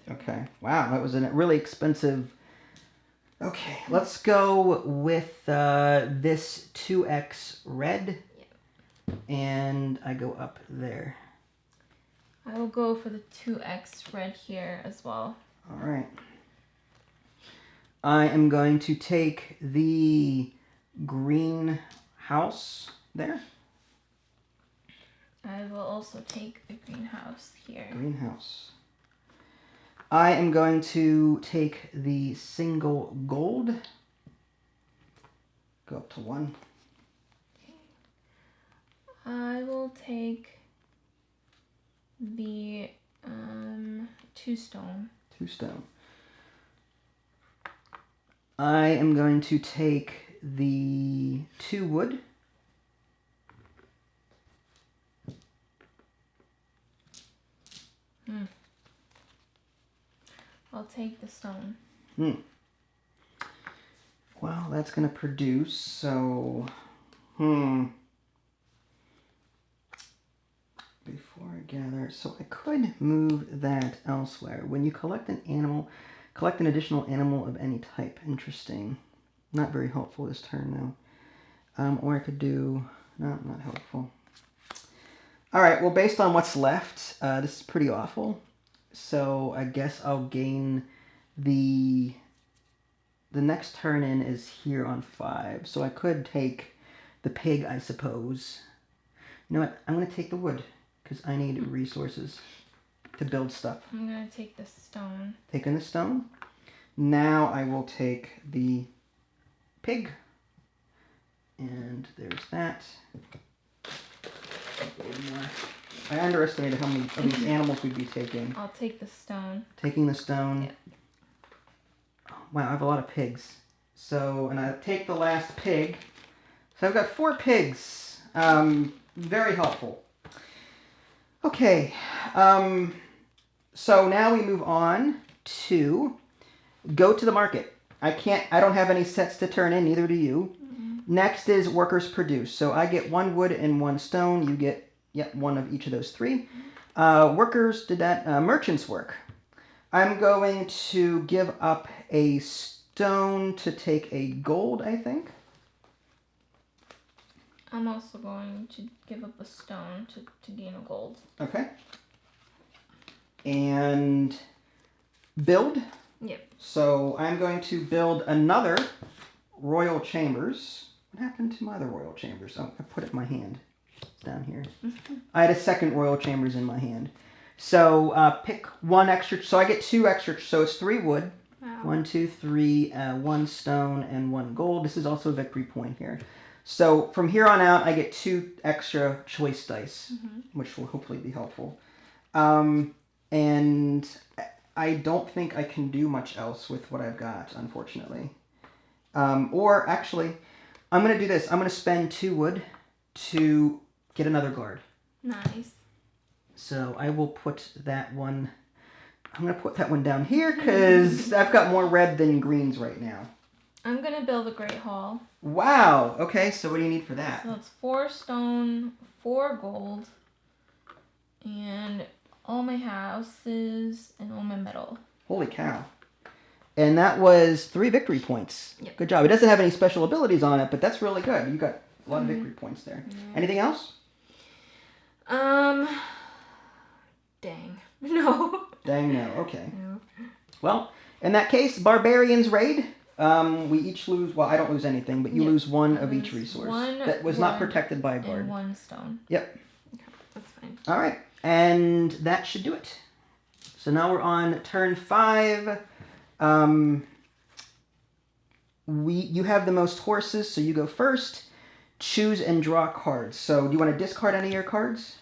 [SPEAKER 1] Okay. Wow, that was a really expensive. Okay, let's go with this 2x red.
[SPEAKER 3] Yep.
[SPEAKER 1] And I go up there.
[SPEAKER 3] I will go for the 2x red here as well.
[SPEAKER 1] All right. I am going to take the green house there.
[SPEAKER 3] I will also take the greenhouse here.
[SPEAKER 1] Greenhouse. I am going to take the single gold. Go up to 1.
[SPEAKER 3] Okay. I will take the 2 stone.
[SPEAKER 1] 2 stone. I am going to take the 2 wood.
[SPEAKER 3] I'll take the stone.
[SPEAKER 1] Well, that's going to produce, so... Before I gather... So I could move that elsewhere. When you collect an animal, collect an additional animal of any type. Interesting. Not very helpful this turn, though. Or I could do... No, not helpful. Alright, well, based on what's left, this is pretty awful. So I guess I'll gain the next turn in is here on 5. So I could take the pig, I suppose. You know what? I'm going to take the wood because I need resources to build stuff.
[SPEAKER 3] I'm going to take the stone.
[SPEAKER 1] Taking the stone. Now I will take the pig. And there's that. A little more. I underestimated how many of these animals we'd be taking.
[SPEAKER 3] I'll take the stone.
[SPEAKER 1] Taking the stone.
[SPEAKER 3] Yep.
[SPEAKER 1] Oh, wow, I have a lot of pigs. So, and I take the last pig. So I've got 4 pigs. Very helpful. Okay. So now we move on to go to the market. I don't have any sets to turn in, neither do you. Next is workers produce. So I get 1 wood and 1 stone. You get 1 of each of those 3. Workers did that. Merchants work. I'm going to give up a stone to take a gold, I think.
[SPEAKER 3] I'm also going to give up a stone to gain a gold.
[SPEAKER 1] Okay. And build.
[SPEAKER 3] Yep.
[SPEAKER 1] So I'm going to build another royal chambers. What happened to my other royal chambers? Oh, I put it in my hand. It's down here. I had a second royal chambers in my hand. So pick one extra. So I get 2 extra. So it's 3 wood.
[SPEAKER 3] Wow.
[SPEAKER 1] 1, 2, 3, 1 stone, and 1 gold. This is also a victory point here. So from here on out, I get 2 extra choice dice, which will hopefully be helpful. And I don't think I can do much else with what I've got, unfortunately. Or actually, I'm going to do this. I'm going to spend 2 wood to get another guard.
[SPEAKER 3] Nice.
[SPEAKER 1] So I will put that one... I'm going to put that one down here because I've got more red than greens right now.
[SPEAKER 3] I'm going to build a great hall.
[SPEAKER 1] Wow. Okay, so what do you need for that?
[SPEAKER 3] So it's 4 stone, 4 gold, and all my houses and all my metal.
[SPEAKER 1] Holy cow. And that was 3 victory points.
[SPEAKER 3] Yep.
[SPEAKER 1] Good job. It doesn't have any special abilities on it, but that's really good. You got a lot of victory points there.
[SPEAKER 3] Yeah.
[SPEAKER 1] Anything else?
[SPEAKER 3] Dang. No.
[SPEAKER 1] Dang no. Okay.
[SPEAKER 3] No.
[SPEAKER 1] Well, in that case, Barbarians Raid. We each lose... Well, I don't lose anything, but you lose 1 of each resource.
[SPEAKER 3] 1
[SPEAKER 1] that was not
[SPEAKER 3] wood
[SPEAKER 1] protected by a guard.
[SPEAKER 3] and 1 stone.
[SPEAKER 1] Yep.
[SPEAKER 3] Okay, that's fine.
[SPEAKER 1] All right. And that should do it. So now we're on turn 5. You have the most horses, so you go first. Choose and draw cards. So do you want to discard any of your cards?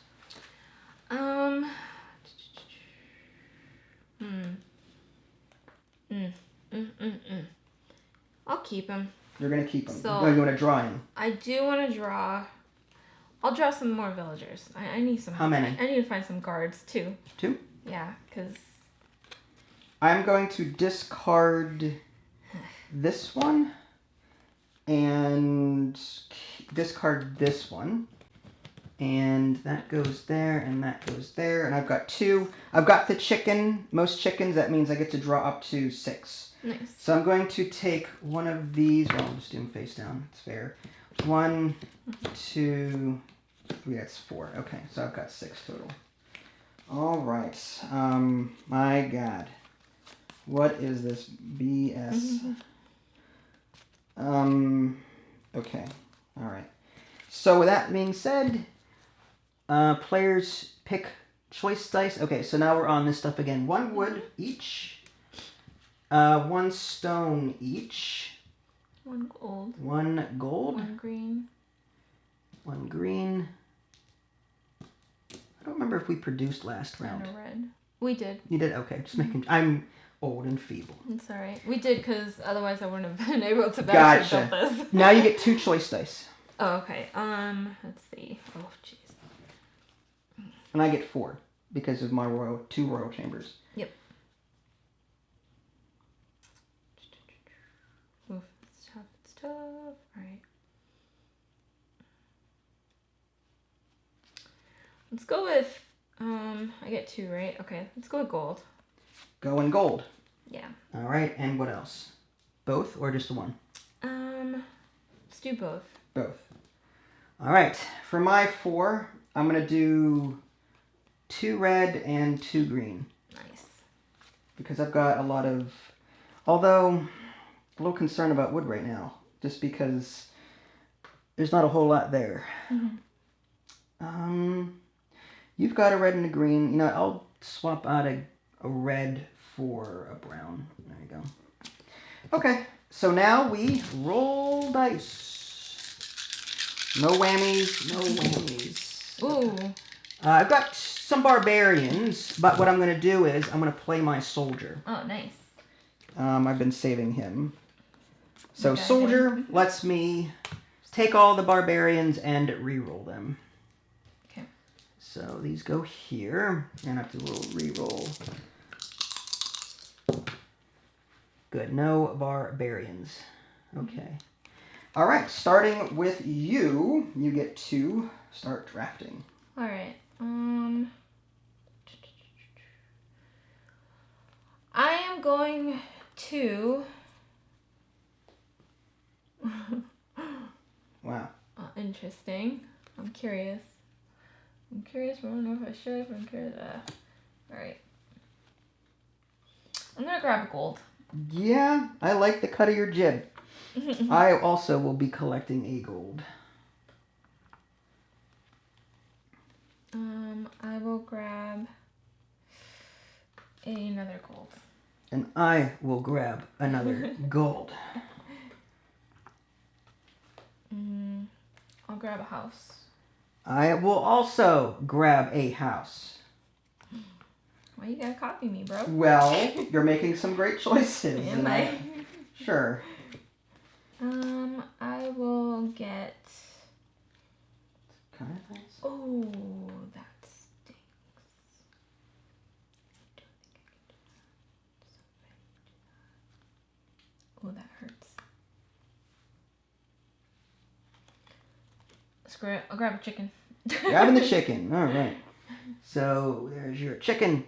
[SPEAKER 3] I'll keep him.
[SPEAKER 1] You're going to keep them.
[SPEAKER 3] So-
[SPEAKER 1] No, you want to draw him.
[SPEAKER 3] I do want to draw. I'll draw some more villagers. I need some.
[SPEAKER 1] How many?
[SPEAKER 3] I need to find some guards too.
[SPEAKER 1] 2?
[SPEAKER 3] Yeah, because
[SPEAKER 1] I'm going to discard this one and discard this one. And that goes there and that goes there. And I've got 2. I've got the chicken. Most chickens, that means I get to draw up to 6.
[SPEAKER 3] nice.
[SPEAKER 1] So I'm going to take one of these. Well, I'll just do them face down. It's fair. 1, 2, 3. That's 4. Okay, so I've got 6 total. All right. My God. What is this BS? Okay. All right. So with that being said, players pick choice dice. Okay, so now we're on this stuff again. 1 wood each. 1 stone each.
[SPEAKER 3] 1 gold.
[SPEAKER 1] 1 gold.
[SPEAKER 3] 1 green.
[SPEAKER 1] 1 green. I don't remember if we produced last round.
[SPEAKER 3] And a red. We did.
[SPEAKER 1] You did? Okay, just making... I'm old and feeble.
[SPEAKER 3] It's alright. We did because otherwise I wouldn't have been able to
[SPEAKER 1] Gotcha.
[SPEAKER 3] build this.
[SPEAKER 1] Now you get 2 choice dice.
[SPEAKER 3] Oh, okay. Let's see. Oh, jeez.
[SPEAKER 1] And I get 4 because of my 2 royal chambers.
[SPEAKER 3] Yep. Oof, it's tough. It's tough. Alright. Let's go with, I get 2, right? Okay, let's go with gold.
[SPEAKER 1] Go in gold.
[SPEAKER 3] Yeah.
[SPEAKER 1] All right, and what else? Both or just the 1?
[SPEAKER 3] Let's do both.
[SPEAKER 1] Both. All right, for my 4, I'm going to do 2 red and 2 green.
[SPEAKER 3] Nice.
[SPEAKER 1] Because I've got a lot of... Although, a little concerned about wood right now. Just because there's not a whole lot there. You've got a red and a green. You know, I'll swap out a red for a brown. There you go. Okay, so now we roll dice. No whammies, no whammies.
[SPEAKER 3] Ooh.
[SPEAKER 1] I've got some barbarians, but what I'm going to do is I'm going to play my soldier.
[SPEAKER 3] Oh, nice.
[SPEAKER 1] I've been saving him. So
[SPEAKER 3] Okay.
[SPEAKER 1] soldier lets me take all the barbarians and re-roll them.
[SPEAKER 3] Okay.
[SPEAKER 1] So these go here, and I have to re-roll. Good, no barbarians. Okay. All right, starting with you, you get to start drafting.
[SPEAKER 3] All right. I am going to.
[SPEAKER 1] Wow.
[SPEAKER 3] Interesting. I'm curious. I don't know if I should. But I'm curious. All right. I'm gonna grab a gold.
[SPEAKER 1] Yeah, I like the cut of your jib. I also will be collecting a gold.
[SPEAKER 3] I will grab another gold.
[SPEAKER 1] And I will grab another gold.
[SPEAKER 3] I'll grab a house.
[SPEAKER 1] I will also grab a house.
[SPEAKER 3] Why you gotta copy me, bro?
[SPEAKER 1] Well, you're making some great choices.
[SPEAKER 3] Am I?
[SPEAKER 1] Sure.
[SPEAKER 3] I will get.
[SPEAKER 1] Kind of nice.
[SPEAKER 3] Oh, that stinks. Oh, that hurts. Screw it. I'll grab a chicken.
[SPEAKER 1] Grabbing the chicken. All right. So there's your chicken.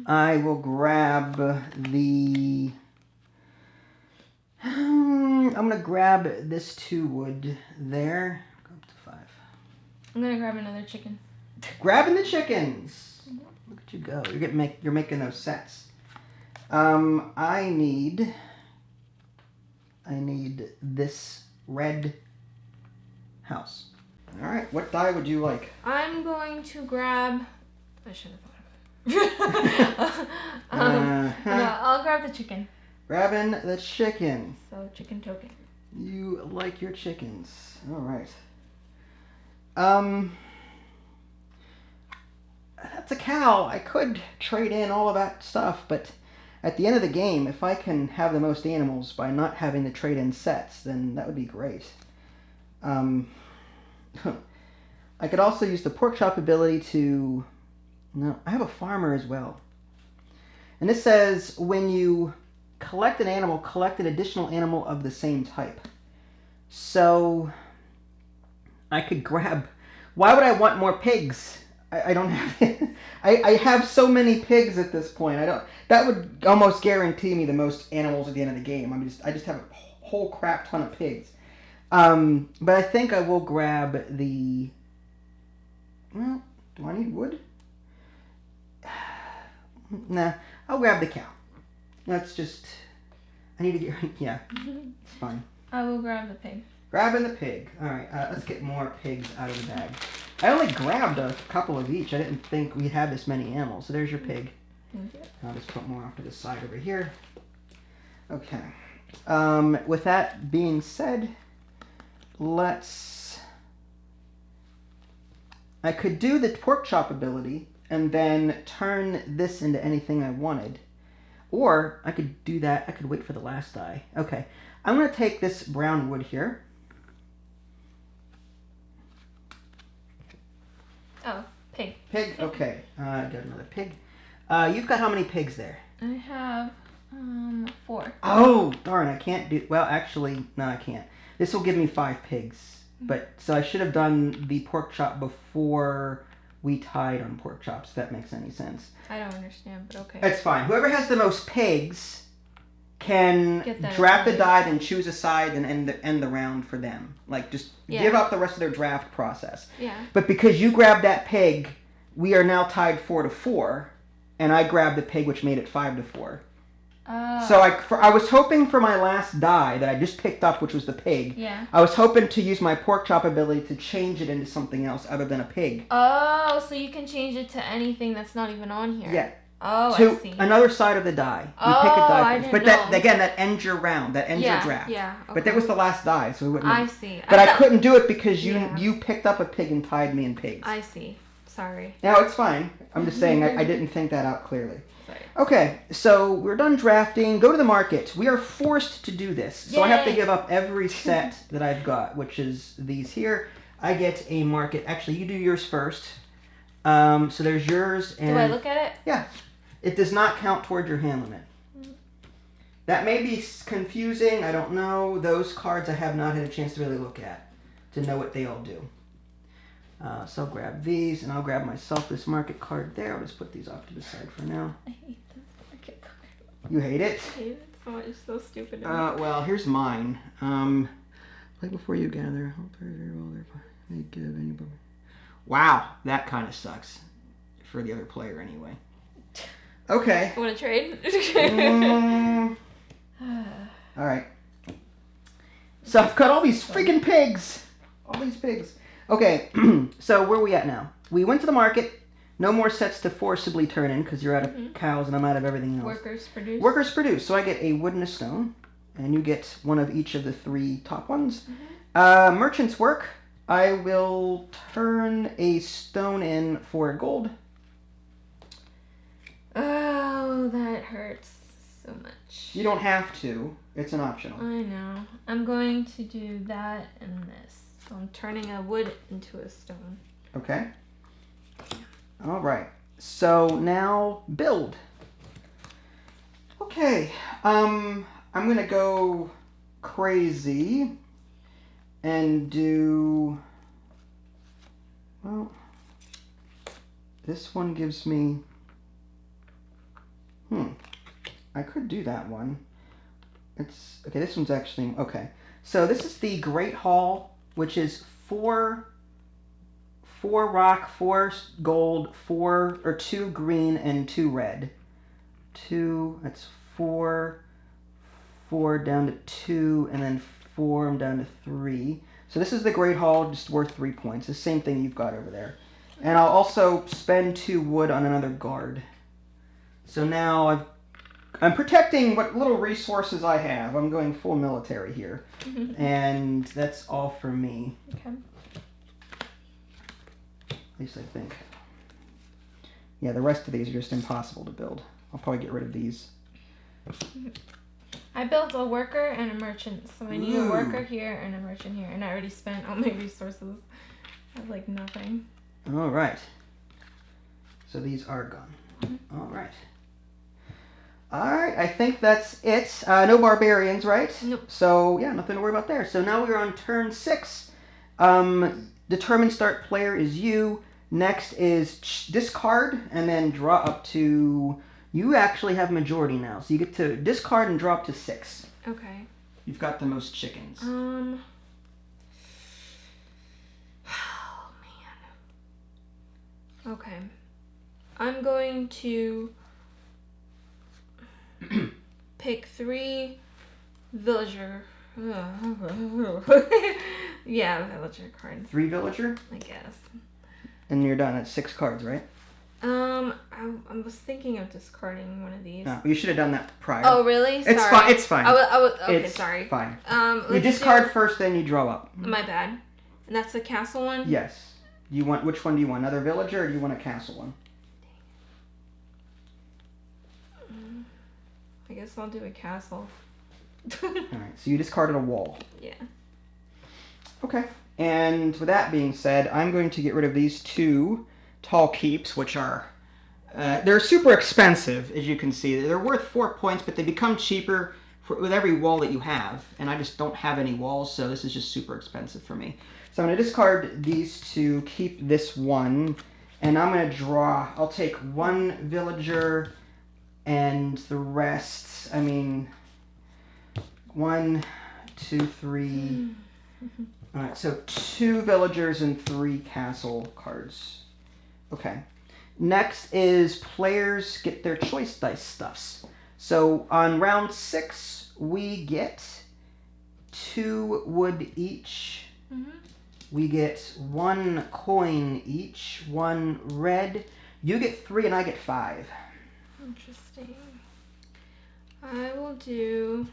[SPEAKER 1] I will grab the. I'm gonna grab this 2 wood there. Go up to 5.
[SPEAKER 3] I'm gonna grab another chicken.
[SPEAKER 1] Grabbing the chickens. Look at you go. You're making those sets. I need this red house. All right. What die would you like?
[SPEAKER 3] I'm going to grab. I should have thought of it. No, I'll grab the chicken.
[SPEAKER 1] Grabbing the chicken.
[SPEAKER 3] So chicken token.
[SPEAKER 1] You like your chickens. All right. That's a cow. I could trade in all of that stuff, but at the end of the game, if I can have the most animals by not having to trade in sets, then that would be great. I could also use the pork chop ability to... No, I have a farmer as well. And this says when you collect an animal, collect an additional animal of the same type. So I could grab... Why would I want more pigs? I don't have... I have so many pigs at this point. That would almost guarantee me the most animals at the end of the game. I just have a whole crap ton of pigs. But I think I will grab the... Well, do I need wood? Nah, I'll grab the cow. That's just... I need to get... Yeah, it's fine.
[SPEAKER 3] I will grab the pig.
[SPEAKER 1] Grabbing the pig. Alright, let's get more pigs out of the bag. I only grabbed a couple of each. I didn't think we'd have this many animals. So there's your pig.
[SPEAKER 3] Thank you.
[SPEAKER 1] I'll just put more off to the side over here. Okay. With that being said, I could do the pork chop ability and then turn this into anything I wanted. Or I could do that. I could wait for the last die. Okay. I'm going to take this brown wood here.
[SPEAKER 3] Oh, pig.
[SPEAKER 1] Pig? Okay. Got another pig. You've got how many pigs there?
[SPEAKER 3] I have 4.
[SPEAKER 1] Oh, darn. I can't do... Well, actually, no, I can't. This will give me 5 pigs. But so I should have done the pork chop before we tied on pork chops, if that makes any sense.
[SPEAKER 3] I don't understand, but okay.
[SPEAKER 1] That's fine. Whoever has the most pigs can
[SPEAKER 3] Get
[SPEAKER 1] draft the
[SPEAKER 3] that.
[SPEAKER 1] die and choose a side and end the round for them. Like, just give up the rest of their draft process.
[SPEAKER 3] Yeah.
[SPEAKER 1] But because you grabbed that pig, we are now tied 4-4, and I grabbed the pig, which made it 5-4. So I was hoping for my last die that I just picked up, which was the pig.
[SPEAKER 3] Yeah.
[SPEAKER 1] I was hoping to use my pork chop ability to change it into something else other than a pig.
[SPEAKER 3] Oh, so you can change it to anything that's not even on here.
[SPEAKER 1] Yeah.
[SPEAKER 3] Oh,
[SPEAKER 1] To
[SPEAKER 3] I see.
[SPEAKER 1] another side of the die. You
[SPEAKER 3] Oh,
[SPEAKER 1] pick a die
[SPEAKER 3] I
[SPEAKER 1] first.
[SPEAKER 3] didn't
[SPEAKER 1] But that
[SPEAKER 3] know.
[SPEAKER 1] again, that ends your round. That ends your draft.
[SPEAKER 3] Yeah. Okay.
[SPEAKER 1] But that was the last die, so we wouldn't.
[SPEAKER 3] I see.
[SPEAKER 1] But I
[SPEAKER 3] thought-
[SPEAKER 1] couldn't do it because
[SPEAKER 3] Yeah.
[SPEAKER 1] you picked up a pig and tied me in pigs.
[SPEAKER 3] I see. Sorry.
[SPEAKER 1] No, it's fine. I'm just saying I didn't think that out clearly.
[SPEAKER 3] Sorry.
[SPEAKER 1] Okay, so we're done drafting. Go to the market. We are forced to do this. So I have to
[SPEAKER 3] Yay.
[SPEAKER 1] give up every set that I've got, which is these here. I get a market. Actually, you do yours first. So there's yours. And
[SPEAKER 3] Do I look at it?
[SPEAKER 1] yeah. It does not count toward your hand limit. That may be confusing. I don't know. Those cards I have not had a chance to really look at to know what they all do. So I'll grab these, and I'll grab myself this market card there. I'll just put these off to the side for now.
[SPEAKER 3] I hate this market card.
[SPEAKER 1] You hate it?
[SPEAKER 3] I hate it so much. It's so stupid.
[SPEAKER 1] Well, here's mine. Play before you gather. They give anybody. Wow, that kind of sucks. For the other player, anyway. Okay.
[SPEAKER 3] Want to trade?
[SPEAKER 1] All right. So I've got all these freaking pigs. All these pigs. Okay, so where are we at now? We went to the market. No more sets to forcibly turn in because you're out of cows and I'm out of everything else.
[SPEAKER 3] Workers produce.
[SPEAKER 1] Workers produce. So I get a wood and a stone. And you get one of each of the 3 top ones. Merchants work. I will turn a stone in for gold.
[SPEAKER 3] Oh, that hurts so much.
[SPEAKER 1] You don't have to. It's an optional.
[SPEAKER 3] I know. I'm going to do that and this. So I'm turning a wood into a stone.
[SPEAKER 1] Okay. All right. So now build. Okay. I'm going to go crazy and do, well, this one gives me, I could do that one. It's, okay, this one's actually, okay. So this is the Great Hall, which is 4 rock, 4 gold, 2 green, and 2 red. 2, that's 4 down to 2, and then 4 I'm down to 3. So this is the Great Hall, just worth 3 points. The same thing you've got over there. And I'll also spend 2 wood on another guard. So now I'm protecting what little resources I have. I'm going full military here. And that's all for me.
[SPEAKER 3] Okay.
[SPEAKER 1] At least I think. Yeah, the rest of these are just impossible to build. I'll probably get rid of these.
[SPEAKER 3] I built a worker and a merchant, so I need a worker here and a merchant here, and I already spent all my resources. I have like nothing.
[SPEAKER 1] All right. So these are gone. All right. All right, I think that's it. No barbarians, right?
[SPEAKER 3] Nope.
[SPEAKER 1] So yeah, nothing to worry about there. So now we're on turn 6. Determine start player is you. Next is discard and then draw up to. You actually have majority now, so you get to discard and draw up to 6.
[SPEAKER 3] Okay.
[SPEAKER 1] You've got the most chickens.
[SPEAKER 3] Oh man. Okay. I'm going to pick 3 villager. Yeah, villager cards.
[SPEAKER 1] 3 villager,
[SPEAKER 3] I guess.
[SPEAKER 1] and you're done at 6 cards, right?
[SPEAKER 3] I was thinking of discarding one of these.
[SPEAKER 1] No, you should have done that prior.
[SPEAKER 3] Oh, really?
[SPEAKER 1] It's
[SPEAKER 3] Sorry.
[SPEAKER 1] fine. It's fine.
[SPEAKER 3] Okay,
[SPEAKER 1] It's
[SPEAKER 3] sorry.
[SPEAKER 1] Fine. You
[SPEAKER 3] Let's
[SPEAKER 1] discard first, then you draw up.
[SPEAKER 3] My bad. And that's the castle one?
[SPEAKER 1] Yes. You want which one do you want? Another villager, or do you want a castle one?
[SPEAKER 3] I guess I'll do a castle.
[SPEAKER 1] All right. So you discarded a wall.
[SPEAKER 3] Yeah.
[SPEAKER 1] Okay. And with that being said, I'm going to get rid of these 2 tall keeps, which are they're super expensive, as you can see. They're worth 4 points, but they become cheaper with every wall that you have. And I just don't have any walls, so this is just super expensive for me. So I'm going to discard these 2, keep this 1, and I'm going to draw. I'll take 1 villager, and the rest, I mean, 1, 2, 3. All right, so 2 villagers and 3 castle cards. Okay. Next is players get their choice dice stuffs. So on round 6, we get 2 wood each. We get 1 coin each, 1 red. You get 3 and I get 5.
[SPEAKER 3] Interesting. I will do...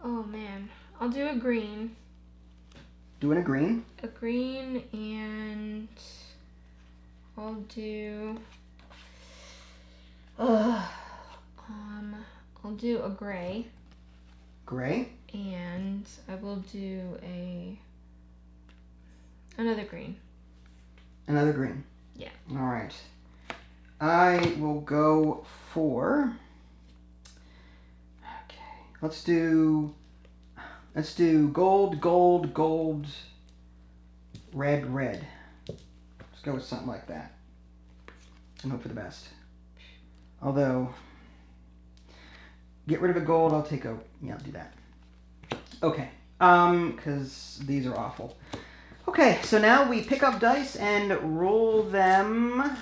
[SPEAKER 3] Oh, man. I'll do a green.
[SPEAKER 1] Doing a green?
[SPEAKER 3] A green, and I'll do... I'll do a gray.
[SPEAKER 1] Gray?
[SPEAKER 3] And I will do another green.
[SPEAKER 1] Another green.
[SPEAKER 3] Yeah.
[SPEAKER 1] All right. I will go for... Okay. Let's do gold, gold, gold, red, red. Let's go with something like that. And hope for the best. Although, get rid of a gold, I'll take a... Yeah, I'll do that. Okay. Because these are awful. Okay, so now we pick up dice and roll them.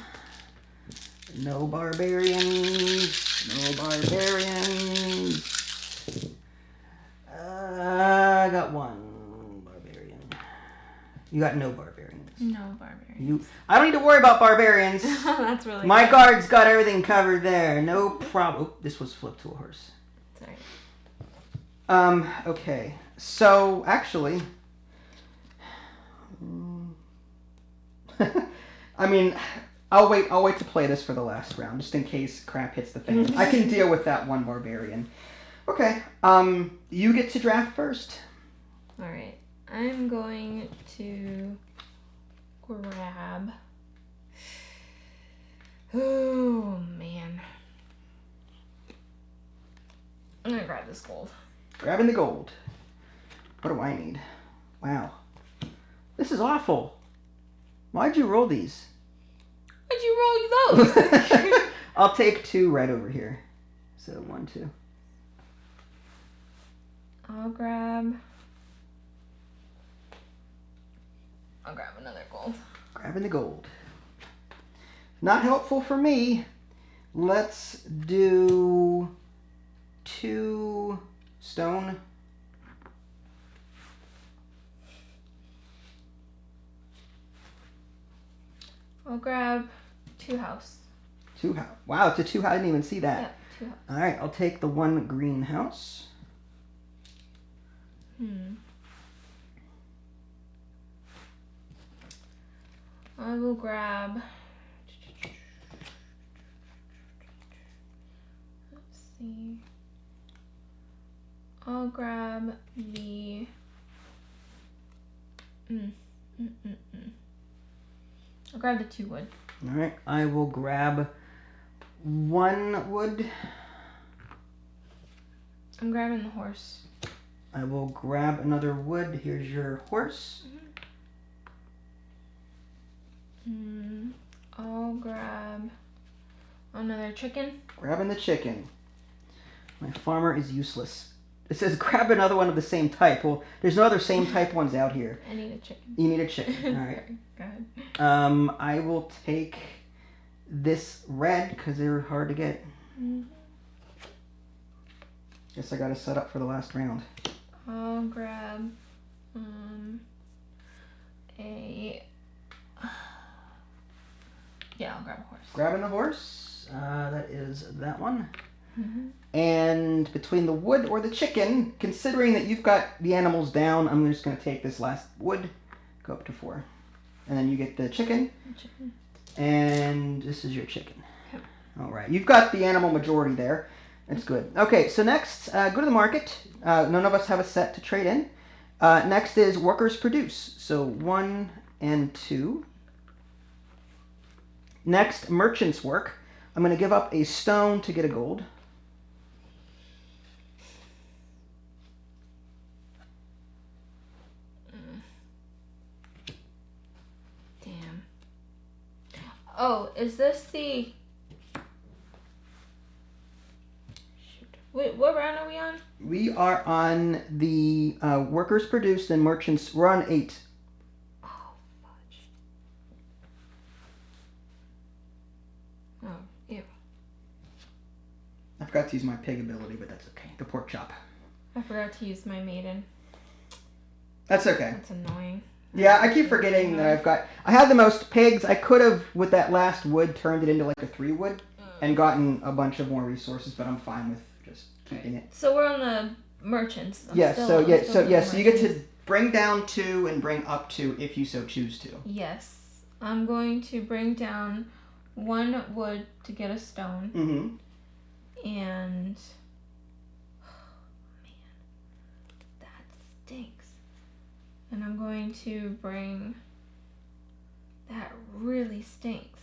[SPEAKER 1] No barbarians. No barbarians. I got 1 barbarian. You got no barbarians.
[SPEAKER 3] No barbarians.
[SPEAKER 1] I don't need to worry about barbarians.
[SPEAKER 3] That's really
[SPEAKER 1] My
[SPEAKER 3] good.
[SPEAKER 1] guard's got everything covered there. No problem. Oh, this was flipped to a horse.
[SPEAKER 3] Sorry.
[SPEAKER 1] Okay. So, actually... I mean, I'll wait to play this for the last round, just in case crap hits the fan. I can deal with that one barbarian. Okay. You get to draft first.
[SPEAKER 3] Alright. I'm going to grab... Oh, man. I'm gonna grab this gold.
[SPEAKER 1] Grabbing the gold. What do I need? Wow. This is awful. Why'd you roll these?
[SPEAKER 3] Why'd you roll those?
[SPEAKER 1] I'll take 2 right over here. So 1, 2.
[SPEAKER 3] I'll grab another gold.
[SPEAKER 1] Grabbing the gold. Not helpful for me. Let's do 2 stone.
[SPEAKER 3] I'll grab 2 house.
[SPEAKER 1] 2 house. Wow, it's a 2 house. I didn't even see that.
[SPEAKER 3] Yeah, 2 house.
[SPEAKER 1] All right, I'll take the 1 greenhouse.
[SPEAKER 3] I will grab. Let's see. I'll grab the. I'll grab the 2 wood.
[SPEAKER 1] All right, I will grab 1 wood.
[SPEAKER 3] I'm grabbing the horse.
[SPEAKER 1] I will grab another wood. Here's your horse.
[SPEAKER 3] I'll grab another chicken.
[SPEAKER 1] Grabbing the chicken. My farmer is useless. It says grab another one of the same type. Well, there's no other same type ones out here.
[SPEAKER 3] I need a chicken.
[SPEAKER 1] You need a chicken. All right.
[SPEAKER 3] Sorry, go ahead.
[SPEAKER 1] I will take this red because they're hard to get. Guess I got to set up for the last round.
[SPEAKER 3] I'll grab I'll grab a horse.
[SPEAKER 1] Grabbing the horse. That is that one. And between the wood or the chicken, considering that you've got the animals down, I'm just going to take this last wood, go up to 4. And then you get the chicken. And this is your chicken.
[SPEAKER 3] Okay.
[SPEAKER 1] All right. You've got the animal majority there. That's good. Okay, so next, go to the market. None of us have a set to trade in. Next is workers produce. So 1 and 2. Next, merchants work. I'm going to give up a stone to get a gold.
[SPEAKER 3] Damn. Oh, is this the... Shoot. Wait, what round are we on?
[SPEAKER 1] We are on the workers produce, then merchants. We're on 8.
[SPEAKER 3] Oh, fudge. Oh, ew.
[SPEAKER 1] I forgot to use my pig ability, but that's okay. The pork chop.
[SPEAKER 3] I forgot to use my maiden.
[SPEAKER 1] That's okay.
[SPEAKER 3] That's annoying.
[SPEAKER 1] Yeah, I keep forgetting that I have the most pigs. I could have, with that last wood, turned it into like a 3 wood and gotten a bunch of more resources, but I'm fine with just keeping it.
[SPEAKER 3] So we're on the merchants.
[SPEAKER 1] Yes, so you get to bring down 2 and bring up 2 if you so choose to.
[SPEAKER 3] Yes. I'm going to bring down 1 wood to get a stone.
[SPEAKER 1] Mm-hmm.
[SPEAKER 3] And oh, man, that stinks. And I'm going to bring that really stinks.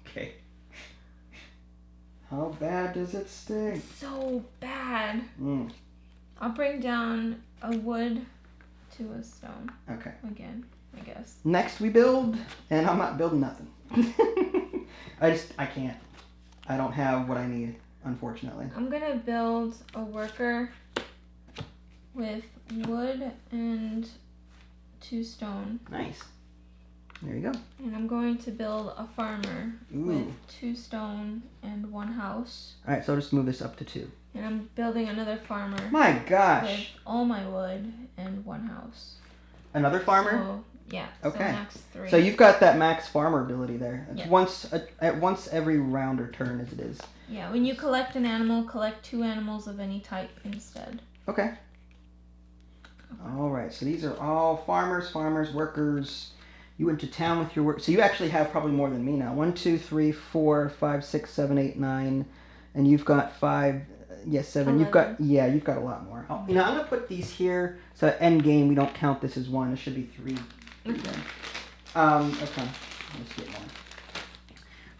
[SPEAKER 1] Okay. How bad does it stink?
[SPEAKER 3] So bad.
[SPEAKER 1] Mm.
[SPEAKER 3] I'll bring down a wood to a stone.
[SPEAKER 1] Okay.
[SPEAKER 3] Again, I guess.
[SPEAKER 1] Next we build, and I'm not building nothing. I can't. I don't have what I need, unfortunately.
[SPEAKER 3] I'm gonna build a worker with wood and 2 stone.
[SPEAKER 1] Nice. There you go.
[SPEAKER 3] And I'm going to build a farmer
[SPEAKER 1] Ooh.
[SPEAKER 3] with 2 stone and 1 house.
[SPEAKER 1] All right, so I'll just move this up to 2.
[SPEAKER 3] And I'm building another farmer
[SPEAKER 1] My
[SPEAKER 3] with
[SPEAKER 1] gosh.
[SPEAKER 3] all my wood and 1 house.
[SPEAKER 1] Another farmer?
[SPEAKER 3] So, Yeah.
[SPEAKER 1] Okay.
[SPEAKER 3] So max 3.
[SPEAKER 1] So you've got that max farmer ability there. It's
[SPEAKER 3] Yeah.
[SPEAKER 1] at once every round or turn as it is.
[SPEAKER 3] Yeah. When you collect an animal, collect 2 animals of any type instead.
[SPEAKER 1] Okay. All right. So these are all farmers, workers. You went to town with your work. So you actually have probably more than me now. 1, 2, 3, 4, 5, 6, 7, 8, 9, and you've got 5. Yes, 7.
[SPEAKER 3] 11.
[SPEAKER 1] You've got a lot more. I'm gonna put these here so at end game we don't count this as 1. It should be 3. Okay. Okay. Let's get one.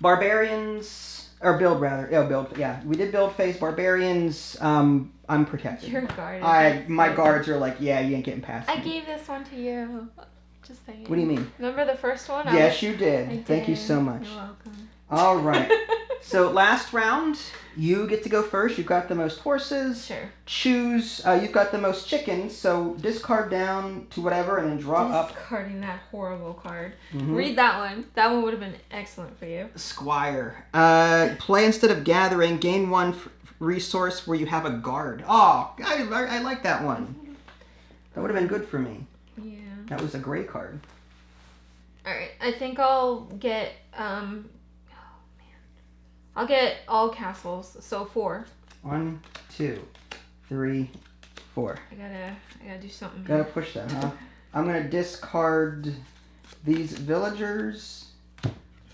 [SPEAKER 1] Barbarians or build rather. Oh, build. Yeah, we did build phase. Barbarians. I'm protected.
[SPEAKER 3] Your guard.
[SPEAKER 1] My guards are like, yeah, you ain't getting past me.
[SPEAKER 3] I gave this one to you. Just saying.
[SPEAKER 1] What do you mean?
[SPEAKER 3] Remember the first one?
[SPEAKER 1] Yes, you did.
[SPEAKER 3] I did.
[SPEAKER 1] Thank you so much.
[SPEAKER 3] You're welcome.
[SPEAKER 1] All right. So last round, you get to go first. You've got the most horses.
[SPEAKER 3] Sure.
[SPEAKER 1] Choose. You've got the most chickens. So discard down to whatever, and then draw up.
[SPEAKER 3] Discarding that horrible card.
[SPEAKER 1] Mhm.
[SPEAKER 3] Read that one. That one would have been excellent for you.
[SPEAKER 1] Squire. Play instead of gathering. Gain 1 resource where you have a guard. Oh, I like that one. That would have been good for me.
[SPEAKER 3] Yeah.
[SPEAKER 1] That was a gray card.
[SPEAKER 3] All right. I think I'll get I'll get all castles. So 4.
[SPEAKER 1] 1, 2, 3, 4.
[SPEAKER 3] I gotta do something.
[SPEAKER 1] Gotta
[SPEAKER 3] Here.
[SPEAKER 1] push that, huh? I'm gonna discard these villagers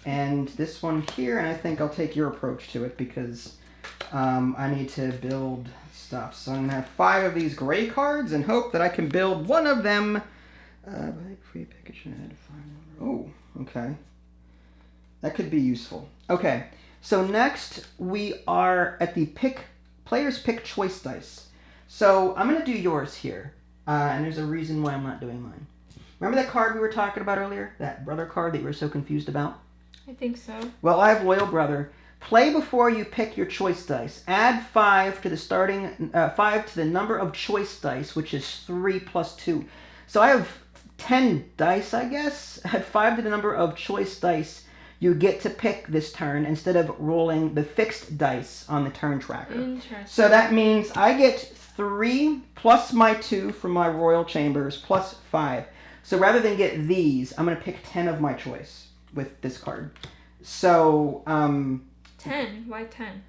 [SPEAKER 1] and this one here, and I think I'll take your approach to it because I need to build stuff. So I'm gonna have 5 of these gray cards and hope that I can build one of them. Free package. Oh, okay. That could be useful. Okay. So next we are at the players pick choice dice. So I'm gonna do yours here, and there's a reason why I'm not doing mine. Remember that card we were talking about earlier? That brother card that you were so confused about?
[SPEAKER 3] I think so.
[SPEAKER 1] Well, I have Loyal Brother. Play before you pick your choice dice. Add 5 to the 5 to the number of choice dice, which is 3 plus 2. So I have 10 dice, I guess. Add 5 to the number of choice dice you get to pick this turn instead of rolling the fixed dice on the turn tracker.
[SPEAKER 3] Interesting.
[SPEAKER 1] So that means I get 3 plus my 2 from my Royal Chambers plus 5. So rather than get these, I'm going to pick 10 of my choice with this card. So,
[SPEAKER 3] 10. Why 10?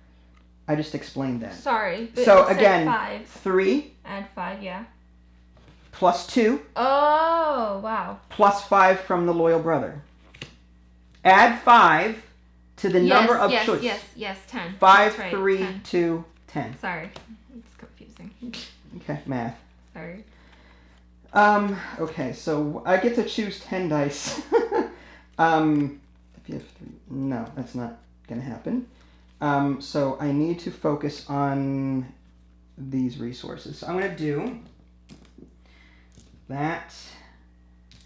[SPEAKER 1] I just explained that.
[SPEAKER 3] Sorry. But
[SPEAKER 1] So
[SPEAKER 3] it said
[SPEAKER 1] again,
[SPEAKER 3] 5.
[SPEAKER 1] 3
[SPEAKER 3] Add 5. Yeah.
[SPEAKER 1] plus 2
[SPEAKER 3] Oh wow.
[SPEAKER 1] plus 5 from the Loyal Brother. Add 5 to the number of choice.
[SPEAKER 3] Yes, 10.
[SPEAKER 1] 5,
[SPEAKER 3] That's right,
[SPEAKER 1] 3,
[SPEAKER 3] 10.
[SPEAKER 1] 2, 10.
[SPEAKER 3] Sorry. It's confusing.
[SPEAKER 1] Okay, math.
[SPEAKER 3] Sorry.
[SPEAKER 1] Okay, so I get to choose 10 dice. If you have 3, no, that's not gonna happen. So I need to focus on these resources. So I'm gonna do that.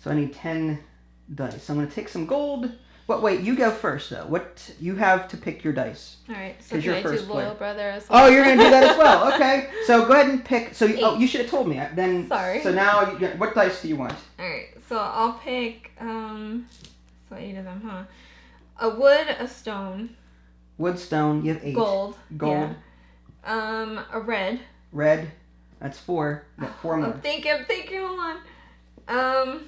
[SPEAKER 1] So I need 10 dice. I'm gonna take some gold. But wait, you go first though. What you have to pick your dice.
[SPEAKER 3] All right. So
[SPEAKER 1] 'Cause
[SPEAKER 3] can
[SPEAKER 1] you're
[SPEAKER 3] I do
[SPEAKER 1] first player.
[SPEAKER 3] Loyal Brother as well?
[SPEAKER 1] Oh, you're gonna do that as well. Okay. So go ahead and pick. So you should have told me. Then.
[SPEAKER 3] Sorry.
[SPEAKER 1] So now, what dice do you want?
[SPEAKER 3] All right. So I'll pick so 8 of them, huh? A wood, a stone,
[SPEAKER 1] Wood, stone. You have 8.
[SPEAKER 3] gold.
[SPEAKER 1] Gold.
[SPEAKER 3] Yeah. A red.
[SPEAKER 1] Red. That's 4. You got 4 more.
[SPEAKER 3] I'm thinking. Hold on. Oh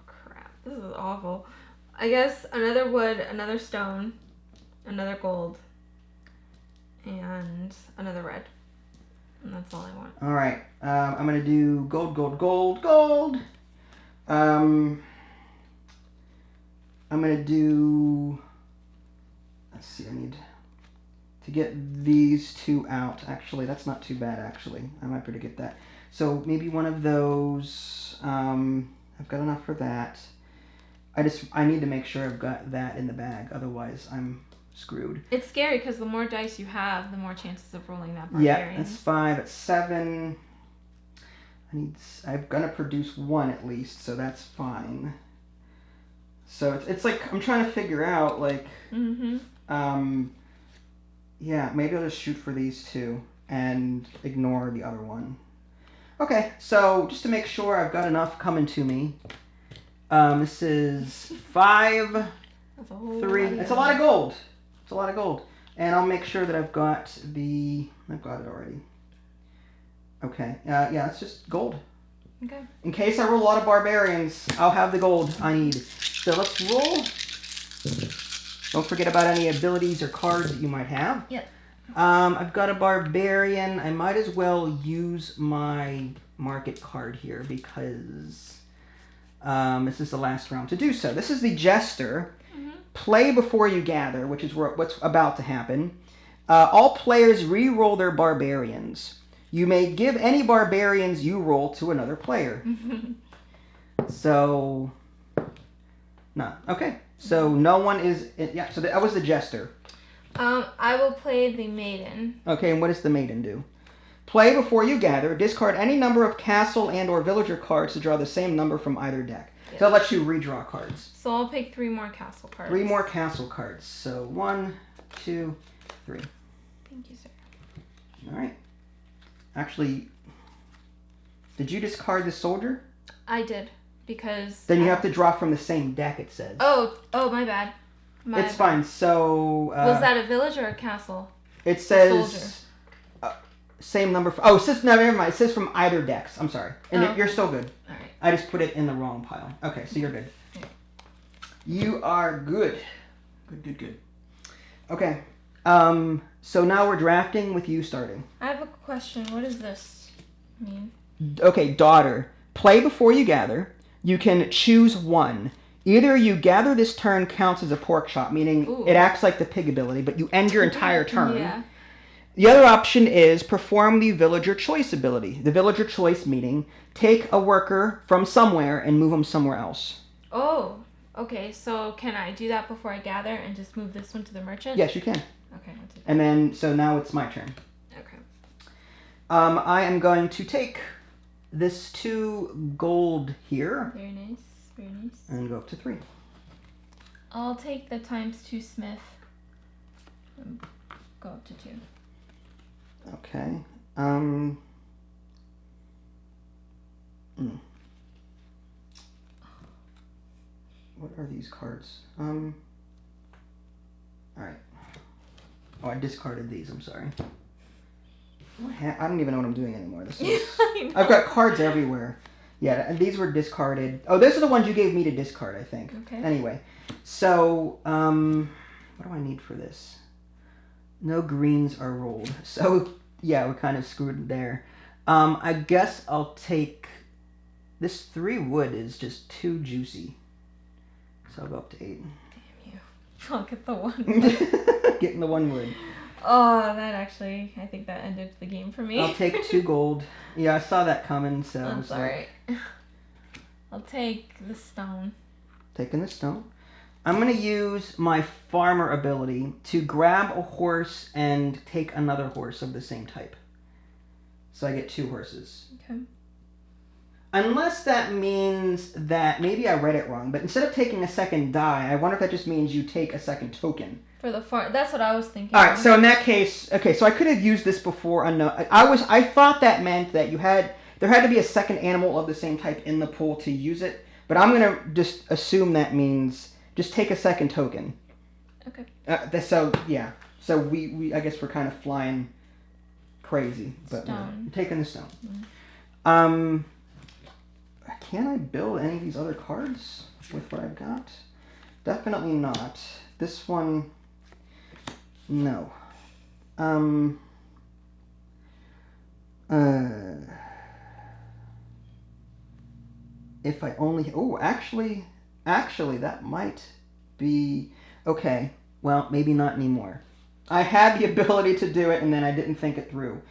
[SPEAKER 3] crap! This is awful. I guess another wood, another stone, another gold, and another red. And that's all I want.
[SPEAKER 1] All right. I'm gonna do gold, gold, gold, gold. I'm gonna do. Let's see. I need to get these 2 out. Actually, that's not too bad. Actually, I might be able to get that. So maybe one of those. I've got enough for that. I need to make sure I've got that in the bag. Otherwise, I'm screwed.
[SPEAKER 3] It's scary because the more dice you have, the more chances of rolling that barbarian.
[SPEAKER 1] Yeah, that's 5. That's 7. I'm gonna produce 1 at least, so that's fine. So it's like I'm trying to figure out like. Yeah, maybe I'll just shoot for these 2 and ignore the other one. Okay, so just to make sure I've got enough coming to me. This is 5,
[SPEAKER 3] That's a whole
[SPEAKER 1] 3.
[SPEAKER 3] lot
[SPEAKER 1] It's a lot of gold. It's a lot of gold. And I'll make sure that I've got it already. Okay, yeah, it's just gold.
[SPEAKER 3] Okay.
[SPEAKER 1] In case I roll a lot of barbarians, I'll have the gold I need. So let's roll. Don't forget about any abilities or cards that you might have.
[SPEAKER 3] Yep.
[SPEAKER 1] I've got a barbarian. I might as well use my market card here because this is the last round to do so. This is the Jester.
[SPEAKER 3] Mm-hmm.
[SPEAKER 1] Play before you gather, which is what's about to happen. All players re-roll their barbarians. You may give any barbarians you roll to another player. So, no. Okay. So no one is... Yeah, so that was the Jester.
[SPEAKER 3] I will play the Maiden.
[SPEAKER 1] Okay, and what does the Maiden do? Play before you gather. Discard any number of castle and or villager cards to draw the same number from either deck.
[SPEAKER 3] Yep.
[SPEAKER 1] So that lets you redraw cards.
[SPEAKER 3] So I'll pick 3 more castle cards.
[SPEAKER 1] 3 more castle cards. So 1, 2, 3.
[SPEAKER 3] Thank you, sir.
[SPEAKER 1] All right. Actually, did you discard the soldier?
[SPEAKER 3] I did, because...
[SPEAKER 1] Then you have to draw from the same deck, it says.
[SPEAKER 3] Oh, my bad.
[SPEAKER 1] It's fine. So...
[SPEAKER 3] was that a village or a castle?
[SPEAKER 1] It says... same number... it says... No, never mind. It says from either decks. I'm sorry. And you're still good.
[SPEAKER 3] All right.
[SPEAKER 1] I just put it in the wrong pile. Okay, so you're good.
[SPEAKER 3] Okay.
[SPEAKER 1] You are good. Good. Okay. So now we're drafting with you starting.
[SPEAKER 3] I have a question. What does this mean?
[SPEAKER 1] Okay, daughter. Play before you gather. You can choose one. Either you gather this turn counts as a pork chop, meaning it acts like the pig ability, but you end your entire turn.
[SPEAKER 3] Yeah.
[SPEAKER 1] The other option is perform the villager choice ability. The villager choice meaning take a worker from somewhere and move them somewhere else.
[SPEAKER 3] Oh, okay. So can I do that before I gather and just move this one to the merchant?
[SPEAKER 1] Yes, you can.
[SPEAKER 3] Okay, I'll do that.
[SPEAKER 1] And then, so now it's my turn.
[SPEAKER 3] Okay.
[SPEAKER 1] I am going to take this 2 gold here.
[SPEAKER 3] Very nice. Very nice.
[SPEAKER 1] And go up to 3.
[SPEAKER 3] I'll take the ×2 smith and go up to 2.
[SPEAKER 1] Okay. What are these cards? Alright. Oh, I discarded these. I'm sorry. I don't even know what I'm doing anymore. This is... I've got cards everywhere. Yeah, and these were discarded. Oh, those are the ones you gave me to discard, I think.
[SPEAKER 3] Okay.
[SPEAKER 1] Anyway, so, what do I need for this? No greens are rolled. So, yeah, we're kind of screwed there. I guess I'll take... This 3 wood is just too juicy. So I'll go up to 8.
[SPEAKER 3] Damn you. I'll get the 1.
[SPEAKER 1] Getting the 1 wood.
[SPEAKER 3] Oh, that actually, I think that ended the game for me.
[SPEAKER 1] I'll take 2 gold. Yeah, I saw that coming, so...
[SPEAKER 3] I'm sorry. I'll take the stone.
[SPEAKER 1] Taking the stone. I'm going to use my farmer ability to grab a horse and take another horse of the same type. So I get 2 horses.
[SPEAKER 3] Okay.
[SPEAKER 1] Unless that means that... Maybe I read it wrong, but instead of taking a second die, I wonder if that just means you take a second token.
[SPEAKER 3] For the farm, that's what I was thinking.
[SPEAKER 1] All right, so in that case, okay, so I could have used this before. I thought that meant that there had to be a second animal of the same type in the pool to use it, but I'm gonna just assume that means just take a second token.
[SPEAKER 3] Okay.
[SPEAKER 1] So yeah, so we I guess we're kind of flying crazy, but
[SPEAKER 3] Stone.
[SPEAKER 1] taking the stone.
[SPEAKER 3] Mm-hmm.
[SPEAKER 1] Can I build any of these other cards with what I've got? Definitely not. This one. No. If I only... Oh, actually, that might be... Okay, well, maybe not anymore. I had the ability to do it, and then I didn't think it through.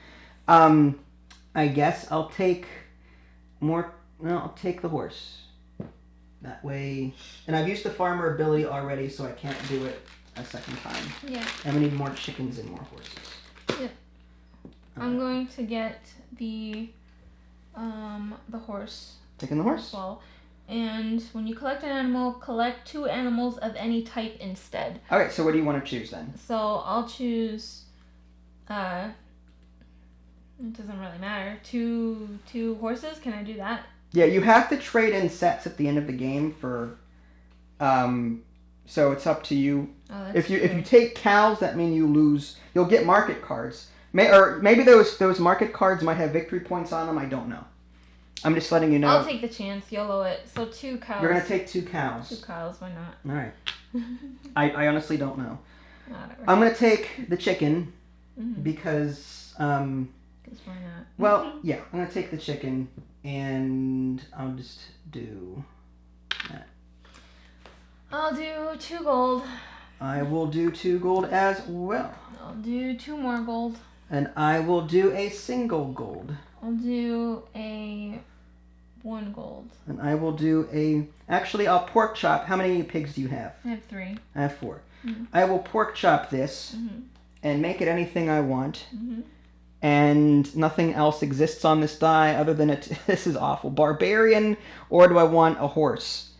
[SPEAKER 1] I guess I'll take more... No, I'll take the horse. That way... And I've used the farmer ability already, so I can't do it a second time.
[SPEAKER 3] Yeah.
[SPEAKER 1] And we need more chickens and more horses.
[SPEAKER 3] Yeah. I'm going to get the horse.
[SPEAKER 1] Taking the horse?
[SPEAKER 3] As well. And when you collect an animal, collect 2 animals of any type instead.
[SPEAKER 1] Okay, so what do you want to choose then?
[SPEAKER 3] So I'll choose it doesn't really matter. 2 horses, can I do that?
[SPEAKER 1] Yeah, you have to trade in sets at the end of the game for so it's up to you.
[SPEAKER 3] Oh, that's
[SPEAKER 1] If you
[SPEAKER 3] true.
[SPEAKER 1] take cows, that means you lose. You'll get market cards. Or maybe those market cards might have victory points on them. I don't know. I'm just letting you know.
[SPEAKER 3] I'll take the chance. YOLO it. So 2 cows.
[SPEAKER 1] You're going to take 2 cows.
[SPEAKER 3] 2 cows. Why not?
[SPEAKER 1] All right. I honestly don't know.
[SPEAKER 3] Whatever.
[SPEAKER 1] I'm going to take the chicken
[SPEAKER 3] Mm-hmm.
[SPEAKER 1] because,
[SPEAKER 3] Because why not?
[SPEAKER 1] well, yeah, I'm going to take the chicken and I'll just do that.
[SPEAKER 3] I'll do 2 gold.
[SPEAKER 1] I will do 2 gold as well.
[SPEAKER 3] I'll do 2 more gold.
[SPEAKER 1] And I will do a single gold.
[SPEAKER 3] I'll do a 1 gold.
[SPEAKER 1] And I will do a... Actually, I'll pork chop. How many pigs do you have?
[SPEAKER 3] I have 3.
[SPEAKER 1] I have 4.
[SPEAKER 3] Mm-hmm.
[SPEAKER 1] I will pork chop this
[SPEAKER 3] Mm-hmm.
[SPEAKER 1] and make it anything I want.
[SPEAKER 3] Mm-hmm.
[SPEAKER 1] And nothing else exists on this die other than it. This is awful. Barbarian, or do I want a horse?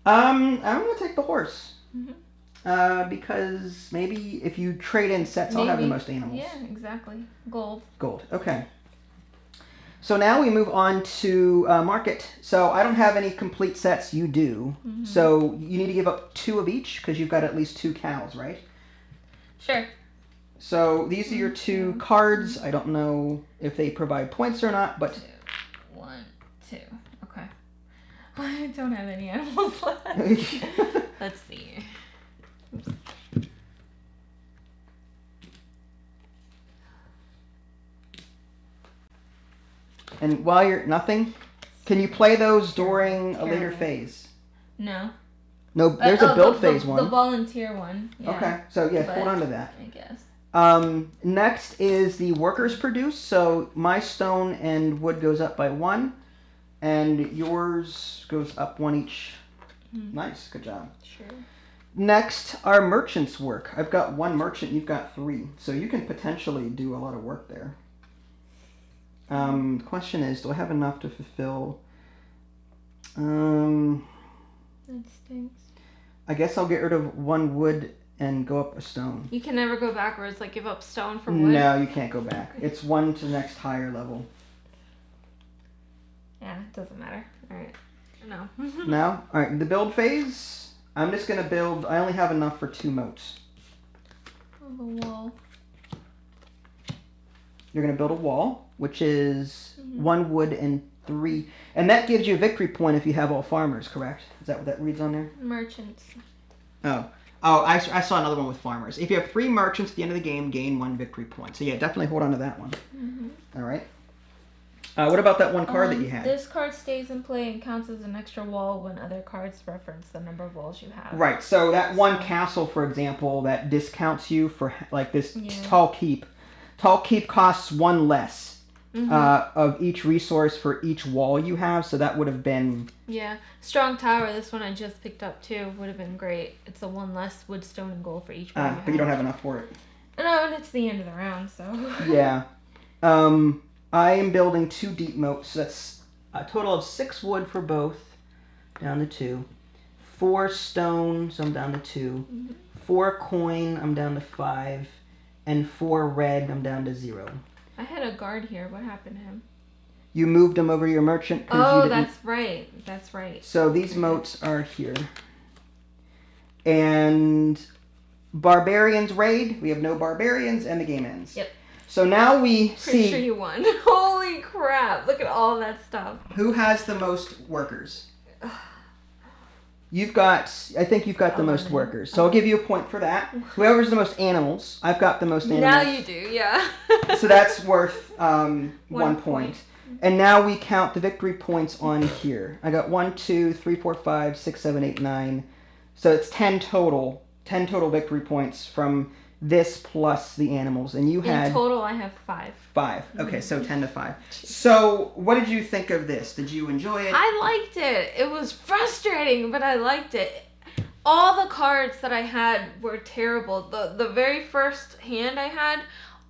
[SPEAKER 1] I'm going to take the horse.
[SPEAKER 3] Mm-hmm.
[SPEAKER 1] Because maybe if you trade in sets, I'll have the most animals.
[SPEAKER 3] Yeah, exactly. Gold.
[SPEAKER 1] Gold. Okay. So now we move on to market. So I don't have any complete sets. You do.
[SPEAKER 3] Mm-hmm.
[SPEAKER 1] So you need to give up 2 of each because you've got at least 2 cows, right?
[SPEAKER 3] Sure.
[SPEAKER 1] So these are your 2 cards. I don't know if they provide points or not, but
[SPEAKER 3] 2. 1, 2. Okay. I don't have any animals left. Let's see. Oops.
[SPEAKER 1] and while you're nothing, can you play those during a later
[SPEAKER 3] Terrible.
[SPEAKER 1] phase?
[SPEAKER 3] No.
[SPEAKER 1] No, there's a build phase one.
[SPEAKER 3] The volunteer one. Yeah,
[SPEAKER 1] Okay, so yeah,
[SPEAKER 3] but
[SPEAKER 1] hold on to that.
[SPEAKER 3] I guess.
[SPEAKER 1] Next is the workers produce. So my stone and wood goes up by 1, and yours goes up 1 each. Nice, good job.
[SPEAKER 3] Sure.
[SPEAKER 1] Next, our merchants work. I've got 1 merchant, you've got 3, so you can potentially do a lot of work there. The question is, do I have enough to fulfill?
[SPEAKER 3] That stinks.
[SPEAKER 1] I guess I'll get rid of 1 wood and go up a stone.
[SPEAKER 3] You can never go backwards, like give up stone for wood.
[SPEAKER 1] No, you can't go back. It's 1 to the next higher level.
[SPEAKER 3] Yeah, it doesn't matter. Alright. No.
[SPEAKER 1] Now, alright, the build phase. I'm just going to build, I only have enough for 2 moats.
[SPEAKER 3] Oh, the wall.
[SPEAKER 1] You're going to build a wall, which is 1 wood and 3. And that gives you a victory point if you have all farmers, correct? Is that what that reads on there?
[SPEAKER 3] Merchants.
[SPEAKER 1] Oh, I saw another one with farmers. If you have 3 merchants at the end of the game, gain 1 victory point. So yeah, definitely hold on to that one.
[SPEAKER 3] Mm-hmm.
[SPEAKER 1] All right. What about that 1 card that you had?
[SPEAKER 3] This card stays in play and counts as an extra wall when other cards reference the number of walls you have.
[SPEAKER 1] Right. So that 1 castle, for example, that discounts you for like this tall keep. Tall keep costs 1 less of each resource for each wall you have. So that would have been...
[SPEAKER 3] Yeah. Strong Tower, this one I just picked up too, would have been great. It's a 1 less wood, stone, and gold for each wall
[SPEAKER 1] but you don't have enough for it.
[SPEAKER 3] No, and it's the end of the round, so...
[SPEAKER 1] Yeah. I am building 2 deep moats. That's a total of 6 wood for both. Down to 2. 4 stone, so I'm down to 2. 4 coin, I'm down to 5. And 4 red, I'm down to 0.
[SPEAKER 3] I had a guard here. What happened to him?
[SPEAKER 1] You moved him over to your merchant.
[SPEAKER 3] Oh,
[SPEAKER 1] you didn't...
[SPEAKER 3] that's right. That's right.
[SPEAKER 1] So these moats are here. And Barbarians Raid. We have no barbarians, and the game ends.
[SPEAKER 3] Yep.
[SPEAKER 1] So now we
[SPEAKER 3] Pretty
[SPEAKER 1] see
[SPEAKER 3] sure you won. Holy crap. Look at all that stuff.
[SPEAKER 1] who has the most workers. I think you've got the most workers. So I'll give you a point for that. Whoever's the most animals, I've got the most animals.
[SPEAKER 3] Now you do, yeah.
[SPEAKER 1] So that's worth 1 point. And now we count the victory points on here. I got 1, 2, 3, 4, 5, 6, 7, 8, 9. So it's 10 total. 10 total victory points from this plus the animals. And you had...
[SPEAKER 3] In total, I have 5.
[SPEAKER 1] 5. Okay, so 10 to 5. So what did you think of this? Did you enjoy it?
[SPEAKER 3] I liked it. It was frustrating, but I liked it. All the cards that I had were terrible. The very first hand I had,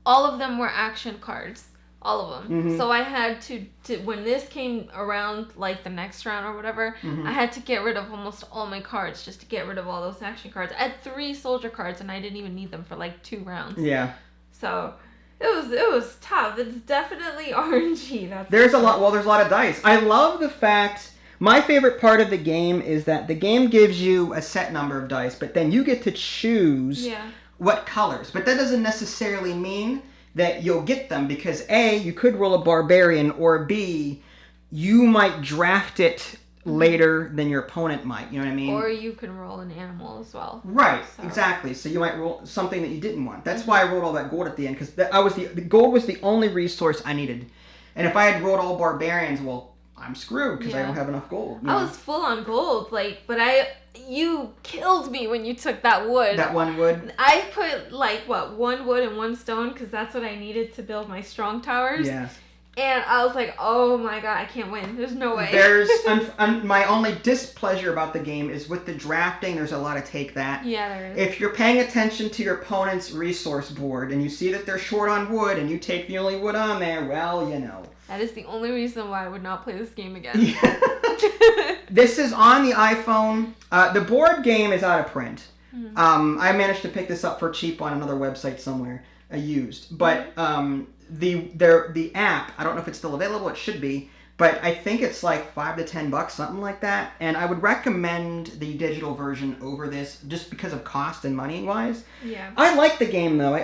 [SPEAKER 3] all of them were action cards. All of them.
[SPEAKER 1] Mm-hmm.
[SPEAKER 3] So I had to when this came around, like the next round or whatever, I had to get rid of almost all my cards just to get rid of all those action cards. I had 3 soldier cards and I didn't even need them for like 2 rounds.
[SPEAKER 1] Yeah.
[SPEAKER 3] So it was tough. It's definitely RNG.
[SPEAKER 1] There's a lot of dice. I love the fact... My favorite part of the game is that the game gives you a set number of dice, but then you get to choose what colors. But that doesn't necessarily mean that you'll get them because A, you could roll a barbarian, or B, you might draft it later than your opponent might. You know what I mean?
[SPEAKER 3] Or you can roll an animal as well.
[SPEAKER 1] Right,
[SPEAKER 3] So.
[SPEAKER 1] exactly. So you might roll something that you didn't want. That's why I rolled all that gold at the end, because the gold was the only resource I needed. And if I had rolled all barbarians, well, I'm screwed because I don't have enough gold.
[SPEAKER 3] I was full on gold, but you killed me when you took that wood.
[SPEAKER 1] That one wood?
[SPEAKER 3] I put one wood and one stone because that's what I needed to build my strong towers.
[SPEAKER 1] Yeah.
[SPEAKER 3] And I was like, oh my god, I can't win. There's no way.
[SPEAKER 1] There's my only displeasure about the game is with the drafting. There's a lot of take that.
[SPEAKER 3] Yeah, there is.
[SPEAKER 1] If you're paying attention to your opponent's resource board and you see that they're short on wood and you take the only wood on there, well, you know.
[SPEAKER 3] That is the only reason why I would not play this game again.
[SPEAKER 1] Yeah. This is on the iPhone. The board game is out of print. I managed to pick this up for cheap on another website somewhere, used. But the app, I don't know if it's still available. It should be, but I think it's like $5 to $10, something like that. And I would recommend the digital version over this, just because of cost and money wise.
[SPEAKER 3] Yeah.
[SPEAKER 1] I like the game though.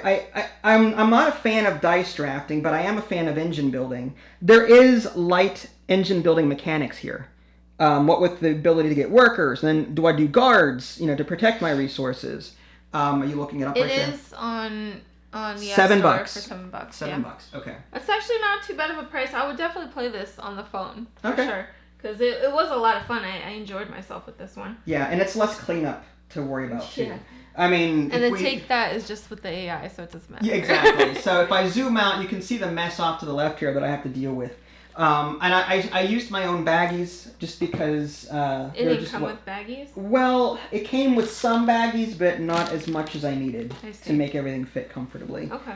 [SPEAKER 1] I'm not a fan of dice drafting, but I am a fan of engine building. There is light engine building mechanics here. What with the ability to get workers, and then do I do guards, to protect my resources? Are you looking it up right there?
[SPEAKER 3] It is on the App
[SPEAKER 1] $7.
[SPEAKER 3] Store for $7.
[SPEAKER 1] $7, okay.
[SPEAKER 3] It's actually not too bad of a price. I would definitely play this on the phone for
[SPEAKER 1] Okay.
[SPEAKER 3] sure, because it was a lot of fun. I enjoyed myself with this one.
[SPEAKER 1] Yeah, and it's less cleanup to worry about too.
[SPEAKER 3] Yeah.
[SPEAKER 1] I mean,
[SPEAKER 3] And the take that is just with the AI, so it doesn't matter.
[SPEAKER 1] Yeah, exactly. So if I zoom out, you can see the mess off to the left here that I have to deal with. And I used my own baggies just because
[SPEAKER 3] It didn't come with baggies?
[SPEAKER 1] Well, it came with some baggies, but not as much as I needed
[SPEAKER 3] I see.
[SPEAKER 1] to make everything fit comfortably.
[SPEAKER 3] Okay.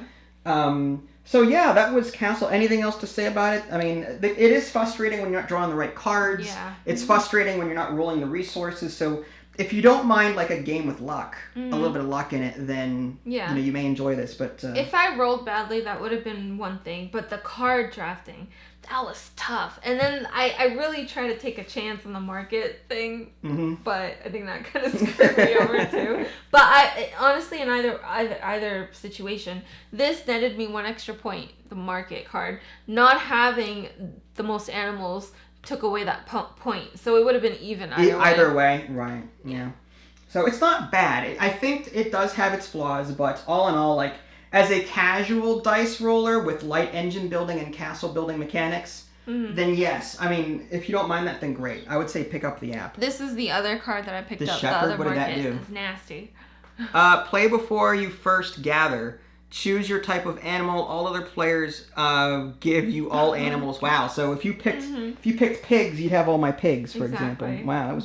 [SPEAKER 1] So yeah, that was Castle. Anything else to say about it? I mean, it is frustrating when you're not drawing the right cards.
[SPEAKER 3] Yeah.
[SPEAKER 1] It's frustrating when you're not rolling the resources. So if you don't mind like a game with luck, a little bit of luck in it, then you may enjoy this. But
[SPEAKER 3] if I rolled badly, that would have been one thing. But the card drafting, that was tough. And then I really try to take a chance on the market thing, but I think that kind of screwed me over too. But I honestly, in either situation, this netted me one extra point. The market card, not having the most animals, took away that point, so it would have been even
[SPEAKER 1] either way. Right? Yeah. So it's not bad. I think it does have its flaws, but all in all, like as a casual dice roller with light engine building and castle building mechanics, then yes. I mean, if you don't mind that, then great. I would say pick up the app.
[SPEAKER 3] This is the other card that I picked up.
[SPEAKER 1] Shepherd,
[SPEAKER 3] the other
[SPEAKER 1] what did that
[SPEAKER 3] market.
[SPEAKER 1] do?
[SPEAKER 3] It's nasty.
[SPEAKER 1] Play before you first gather. Choose your type of animal. All other players give you all animals. Wow. So if you picked pigs, you'd have all my pigs, for example. Wow.
[SPEAKER 3] It was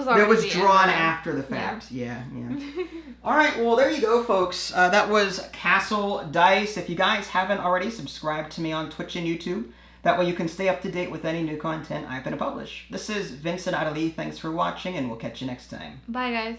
[SPEAKER 3] already.
[SPEAKER 1] It was drawn after the fact. Yeah. All right. Well, there you go, folks. That was Castle Dice. If you guys haven't already, subscribe to me on Twitch and YouTube. That way you can stay up to date with any new content I'm going to publish. This is Vincent Adeli. Thanks for watching, and we'll catch you next time.
[SPEAKER 3] Bye, guys.